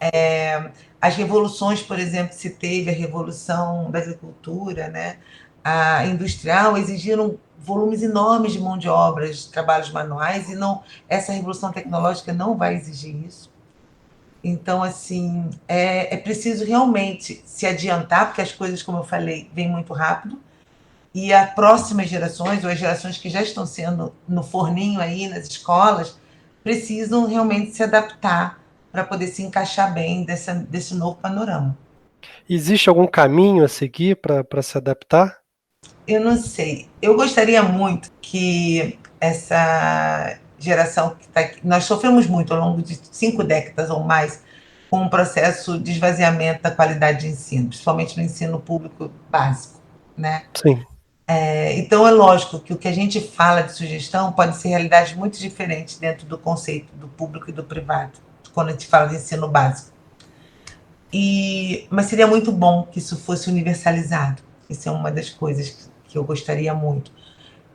C: As revoluções, por exemplo, que se teve, a revolução da agricultura, né, a industrial, exigiram volumes enormes de mão de obra, de trabalhos manuais, e essa revolução tecnológica não vai exigir isso. Então, assim, é preciso realmente se adiantar, porque as coisas, como eu falei, vêm muito rápido, e as próximas gerações, ou as gerações que já estão sendo no forninho aí, nas escolas, precisam realmente se adaptar para poder se encaixar bem desse novo panorama.
A: Existe algum caminho a seguir para se adaptar?
C: Eu não sei. Eu gostaria muito que essa geração que está aqui, nós sofremos muito ao longo de 5 décadas ou mais com um processo de esvaziamento da qualidade de ensino, principalmente no ensino público básico, né?
A: Sim.
C: Então é lógico que o que a gente fala de sugestão pode ser realidades muito diferentes dentro do conceito do público e do privado, quando a gente fala de ensino básico. Mas seria muito bom que isso fosse universalizado. Isso é uma das coisas que eu gostaria muito.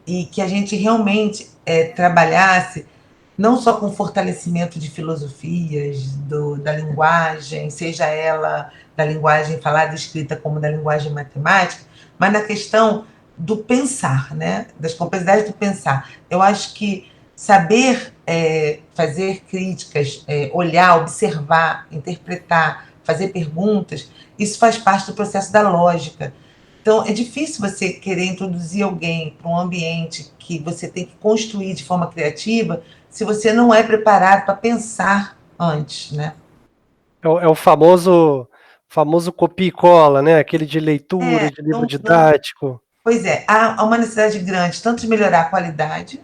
C: E que a gente realmente trabalhasse não só com fortalecimento de filosofias, da linguagem, seja ela da linguagem falada e escrita como da linguagem matemática, mas na questão do pensar, né? Das complexidades do pensar. Eu acho que saber fazer críticas, olhar, observar, interpretar, fazer perguntas, isso faz parte do processo da lógica. Então, é difícil você querer introduzir alguém para um ambiente que você tem que construir de forma criativa se você não é preparado para pensar antes, né?
A: É o famoso copia e cola, né? Aquele de leitura, de livro
C: Então,
A: didático.
C: pois é, há uma necessidade grande tanto de melhorar a qualidade,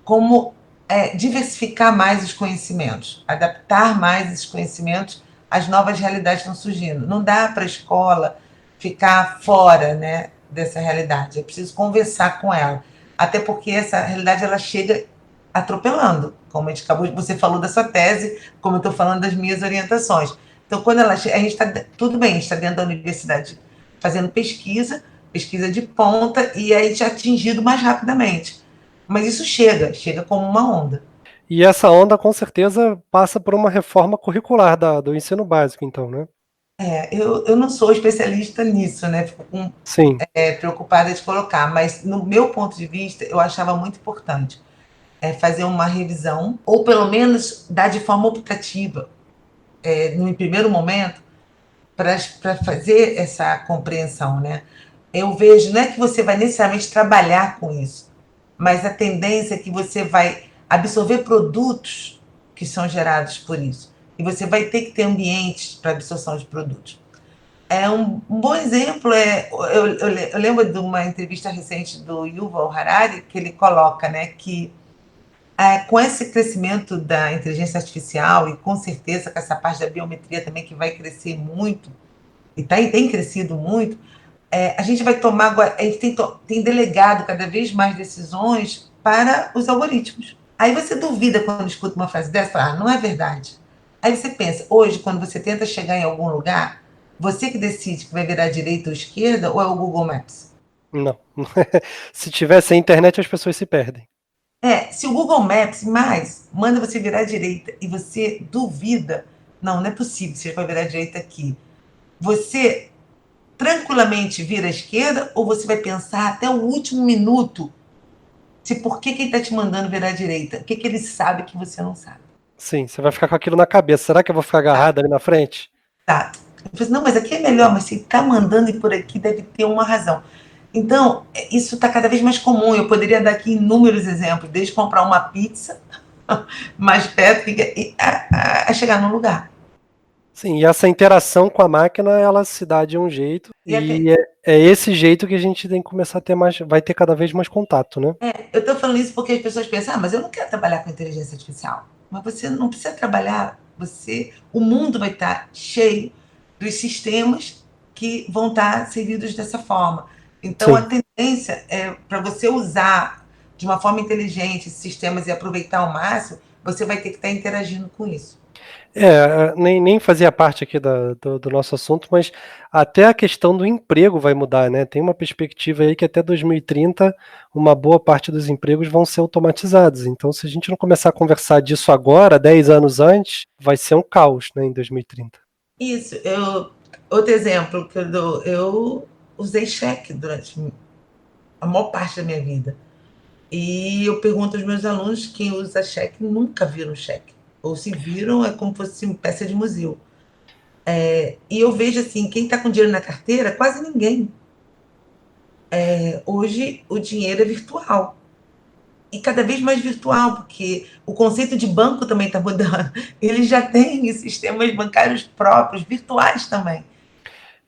C: como diversificar mais os conhecimentos, adaptar mais esses conhecimentos às novas realidades que estão surgindo. Não dá para a escola ficar fora, né, dessa realidade, é preciso conversar com ela, até porque essa realidade ela chega atropelando, como a gente acabou, você falou da sua tese, como eu estou falando das minhas orientações. Então, quando ela chega, a gente está, tudo bem, a gente está dentro da universidade fazendo pesquisa de ponta, e aí a gente é atingido mais rapidamente. Mas isso chega como uma onda.
A: E essa onda, com certeza, passa por uma reforma curricular do ensino básico, então, né?
C: Eu não sou especialista nisso, né? Fico
A: Sim.
C: preocupada de colocar, mas no meu ponto de vista, eu achava muito importante fazer uma revisão, ou pelo menos dar de forma optativa, no primeiro momento, para fazer essa compreensão, né? Eu vejo, não é que você vai necessariamente trabalhar com isso, mas a tendência é que você vai absorver produtos que são gerados por isso. E você vai ter que ter ambientes para absorção de produtos. Um bom exemplo eu lembro de uma entrevista recente do Yuval Harari, que ele coloca, né, que com esse crescimento da inteligência artificial e com certeza com essa parte da biometria também que vai crescer muito, e tem crescido muito, a gente vai tomar agora, a gente tem delegado cada vez mais decisões para os algoritmos. Aí você duvida quando escuta uma frase dessa, fala, não é verdade. Aí você pensa, hoje, quando você tenta chegar em algum lugar, você que decide que vai virar direita ou esquerda, ou é o Google Maps?
A: Não. Se tivesse a internet, as pessoas se perdem.
C: Se o Google Maps mais manda você virar direita e você duvida, não é possível que você vai virar direita aqui. Você tranquilamente vira à esquerda ou você vai pensar até o último minuto se por que ele está te mandando virar à direita? O que ele sabe que você não sabe?
A: Sim, você vai ficar com aquilo na cabeça. Será que eu vou ficar agarrado ali na frente?
C: Tá. Eu falei, não, mas aqui é melhor, mas se está mandando ir por aqui, deve ter uma razão. Então, isso está cada vez mais comum. Eu poderia dar aqui inúmeros exemplos, desde comprar uma pizza mais perto a chegar no lugar.
A: Sim, e essa interação com a máquina, ela se dá de um jeito, e é esse jeito que a gente tem que começar a ter mais, vai ter cada vez mais contato, né?
C: Eu estou falando isso porque as pessoas pensam, mas eu não quero trabalhar com inteligência artificial. Mas você não precisa trabalhar, o mundo vai estar cheio dos sistemas que vão estar servidos dessa forma. Então, a
A: Sim.
C: tendência é para você usar de uma forma inteligente esses sistemas e aproveitar ao máximo, você vai ter que estar interagindo com isso.
A: Nem fazia parte aqui do nosso assunto, mas até a questão do emprego vai mudar, né? Tem uma perspectiva aí que até 2030 uma boa parte dos empregos vão ser automatizados. Então, se a gente não começar a conversar disso agora, 10 anos antes, vai ser um caos, né, em 2030.
C: Isso, outro exemplo que eu dou, eu usei cheque durante a maior parte da minha vida. E eu pergunto aos meus alunos, quem usa cheque nunca viram cheque. Ou se viram, é como se fosse uma peça de museu. E eu vejo assim, quem está com dinheiro na carteira, quase ninguém. Hoje o dinheiro é virtual. E cada vez mais virtual, porque o conceito de banco também está mudando. Eles já têm sistemas bancários próprios, virtuais também.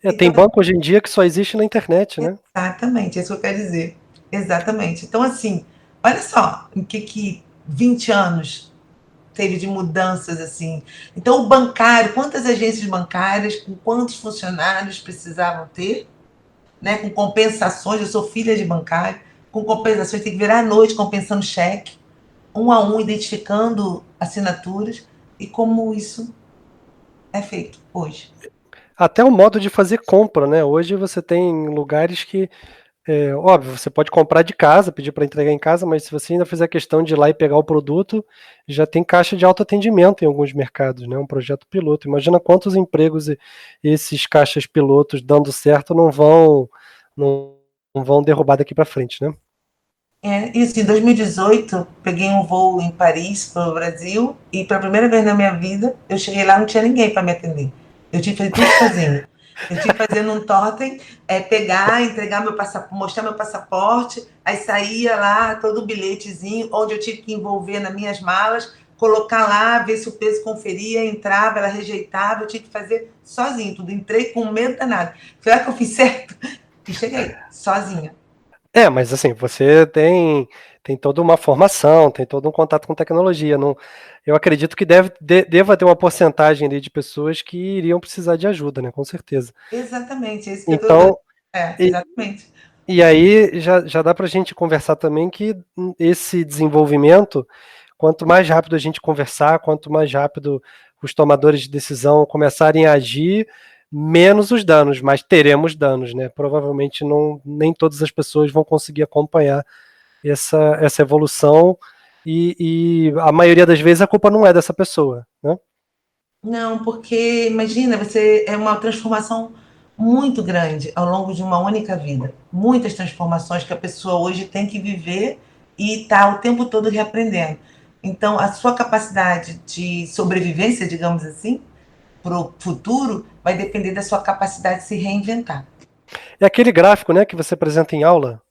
A: Tem
C: Então,
A: banco hoje em dia que só existe na internet, né?
C: exatamente, é isso que eu quero dizer. Exatamente. Então, assim, olha só o que 20 anos teve de mudanças assim. Então, o bancário, quantas agências bancárias, com quantos funcionários precisavam ter, né? Com compensações, eu sou filha de bancário, com compensações, tem que virar à noite compensando cheque, um a um, identificando assinaturas, e como isso é feito hoje.
A: Até o modo de fazer compra, né? Hoje você tem lugares que, óbvio, você pode comprar de casa, pedir para entregar em casa, mas se você ainda fizer questão de ir lá e pegar o produto, já tem caixa de autoatendimento em alguns mercados, né? Um projeto piloto. Imagina quantos empregos esses caixas pilotos dando certo não vão derrubar daqui para frente, né?
C: Isso, em 2018, peguei um voo em Paris para o Brasil e pela primeira vez na minha vida, eu cheguei lá, não tinha ninguém para me atender. Eu tive que fazer tudo sozinha. Eu tive que fazer num totem, pegar, entregar meu passaporte, mostrar meu passaporte, aí saía lá todo o bilhetezinho, onde eu tive que envolver nas minhas malas, colocar lá, ver se o peso conferia, entrava, ela rejeitava, eu tive que fazer sozinho, tudo. Entrei com medo danado. Será que eu fiz certo? E cheguei, sozinha.
A: Mas assim, você tem toda uma formação, tem todo um contato com tecnologia. Não, eu acredito que deva ter uma porcentagem ali de pessoas que iriam precisar de ajuda, né? Com certeza.
C: Exatamente, é isso que eu tô.
A: Então, e,
C: Exatamente.
A: e aí já dá para a gente conversar também que esse desenvolvimento, quanto mais rápido a gente conversar, quanto mais rápido os tomadores de decisão começarem a agir, menos os danos, mas teremos danos, né? Provavelmente nem todas as pessoas vão conseguir acompanhar essa evolução e a maioria das vezes a culpa não é dessa pessoa, né?
C: Não, porque imagina, você é uma transformação muito grande ao longo de uma única vida. Muitas transformações que a pessoa hoje tem que viver e está o tempo todo reaprendendo. Então, a sua capacidade de sobrevivência, digamos assim, para o futuro, vai depender da sua capacidade de se reinventar.
A: É aquele gráfico, né, que você apresenta em aula.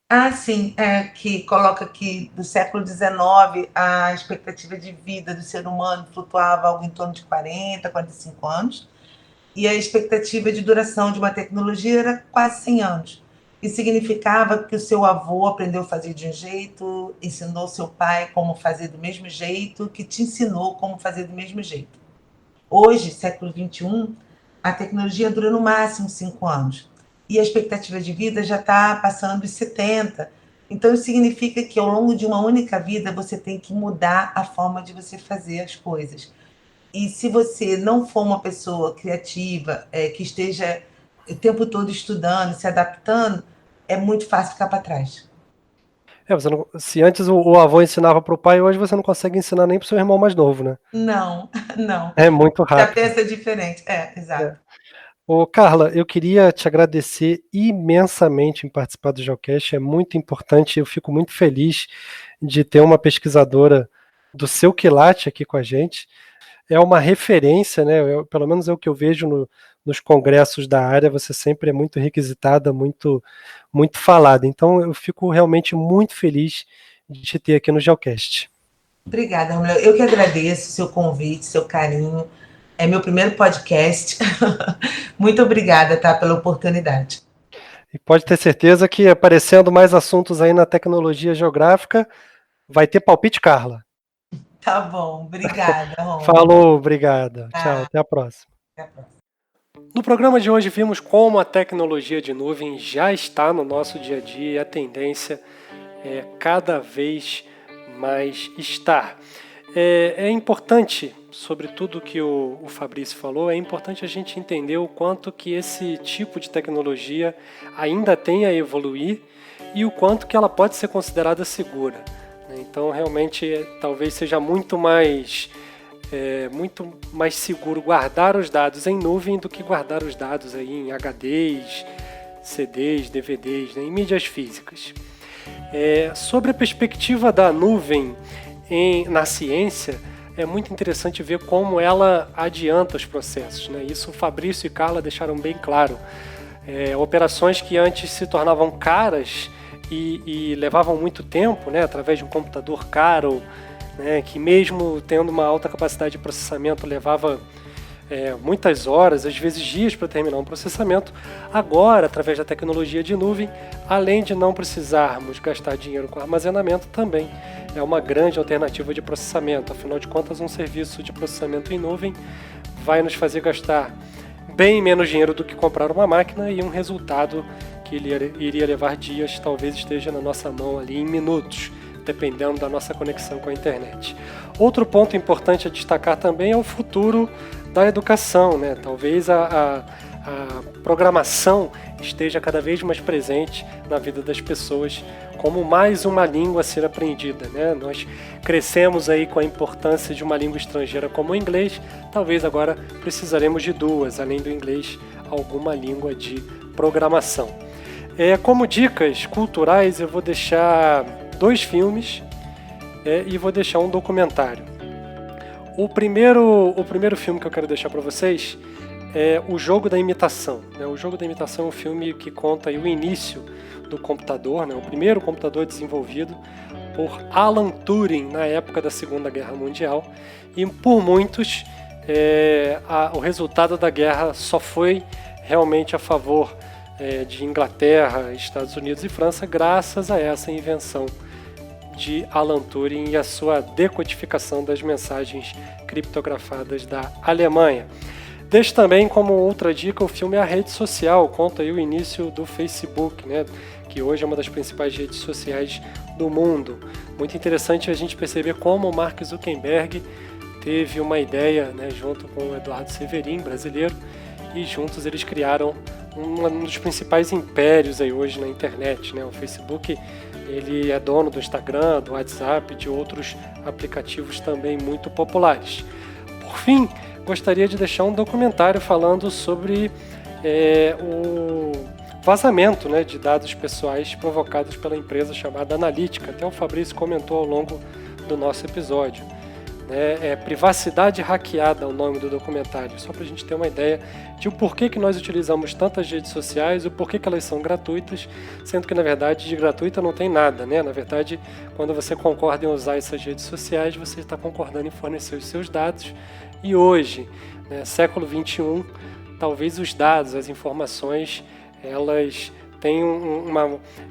C: Ah, sim, que coloca que do século XIX a expectativa de vida do ser humano flutuava algo em torno de 40, 45 anos, e a expectativa de duração de uma tecnologia era quase 100 anos. Isso significava que o seu avô aprendeu a fazer de um jeito, ensinou seu pai como fazer do mesmo jeito, que te ensinou como fazer do mesmo jeito. Hoje, século XXI, a tecnologia dura no máximo 5 anos. E a expectativa de vida já está passando dos 70. Então, isso significa que ao longo de uma única vida, você tem que mudar a forma de você fazer as coisas. E se você não for uma pessoa criativa, que esteja o tempo todo estudando, se adaptando, é muito fácil ficar para trás.
A: Se antes o avô ensinava para o pai, hoje você não consegue ensinar nem para o seu irmão mais novo, né?
C: Não, não.
A: É muito
C: Já
A: rápido.
C: pensa diferente. Exato.
A: Ô, Carla, eu queria te agradecer imensamente em participar do Geocast. É muito importante, eu fico muito feliz de ter uma pesquisadora do seu quilate aqui com a gente. É uma referência, né? Pelo menos é o que eu vejo nos congressos da área. Você sempre é muito requisitada, muito, muito falada. Então eu fico realmente muito feliz de te ter aqui no Geocast.
C: Obrigada, Romeu. Eu que agradeço o seu convite, seu carinho. É meu primeiro podcast. Muito obrigada, tá, pela oportunidade.
A: E pode ter certeza que aparecendo mais assuntos aí na tecnologia geográfica, vai ter palpite, Carla.
C: Tá bom, obrigada, Romeu.
A: Falou, obrigada. Tchau, até a próxima.
C: Até a próxima.
A: No programa de hoje vimos como a tecnologia de nuvem já está no nosso dia a dia e a tendência é cada vez mais estar. É importante, sobre tudo que o Fabrício falou, é importante a gente entender o quanto que esse tipo de tecnologia ainda tem a evoluir e o quanto que ela pode ser considerada segura. Então, realmente, talvez seja muito mais seguro guardar os dados em nuvem do que guardar os dados aí em HDs, CDs, DVDs, né, em mídias físicas. Sobre a perspectiva da nuvem na ciência, é muito interessante ver como ela adianta os processos, né? Isso o Fabrício e Carla deixaram bem claro. Operações que antes se tornavam caras e levavam muito tempo, né, através de um computador caro, né, que mesmo tendo uma alta capacidade de processamento levava muitas horas, às vezes dias para terminar um processamento. Agora, através da tecnologia de nuvem, além de não precisarmos gastar dinheiro com armazenamento, também é uma grande alternativa de processamento. Afinal de contas, um serviço de processamento em nuvem vai nos fazer gastar bem menos dinheiro do que comprar uma máquina, e um resultado que iria levar dias talvez esteja na nossa mão ali em minutos, dependendo da nossa conexão com a internet. Outro ponto importante a destacar também é o futuro da educação, né? Talvez a programação esteja cada vez mais presente na vida das pessoas como mais uma língua a ser aprendida, né? Nós crescemos aí com a importância de uma língua estrangeira como o inglês, talvez agora precisaremos de duas, além do inglês, alguma língua de programação. Como dicas culturais, eu vou deixar 2 filmes e vou deixar um documentário. O primeiro filme que eu quero deixar para vocês é O Jogo da Imitação. O Jogo da Imitação é um filme que conta aí o início do computador, o primeiro computador desenvolvido por Alan Turing na época da Segunda Guerra Mundial, e por muitos o resultado da guerra só foi realmente a favor de Inglaterra, Estados Unidos e França, graças a essa invenção de Alan Turing e a sua decodificação das mensagens criptografadas da Alemanha. Deixo também como outra dica o filme A Rede Social, conta aí o início do Facebook, que hoje é uma das principais redes sociais do mundo. Muito interessante a gente perceber como o Mark Zuckerberg teve uma ideia, junto com o Eduardo Severin, brasileiro, e juntos eles criaram um dos principais impérios aí hoje na internet, O Facebook, ele é dono do Instagram, do WhatsApp, de outros aplicativos também muito populares. Por fim, gostaria de deixar um documentário falando sobre o vazamento de dados pessoais provocados pela empresa chamada Analytica. Até o Fabrício comentou ao longo do nosso episódio. Privacidade Hackeada é o nome do documentário, só para a gente ter uma ideia de o porquê que nós utilizamos tantas redes sociais, o porquê que elas são gratuitas, sendo que na verdade de gratuita não tem nada, Na verdade, quando você concorda em usar essas redes sociais, você está concordando em fornecer os seus dados, e hoje, século XXI, talvez os dados, as informações, elas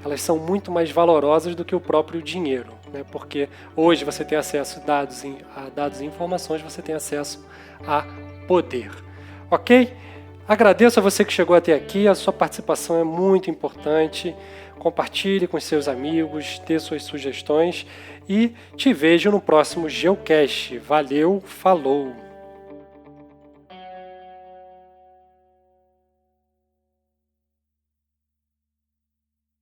A: elas são muito mais valorosas do que o próprio dinheiro, porque hoje você tem acesso a dados e informações, você tem acesso a poder. Ok? Agradeço a você que chegou até aqui, a sua participação é muito importante. Compartilhe com seus amigos, dê suas sugestões e te vejo no próximo Geocast. Valeu, falou!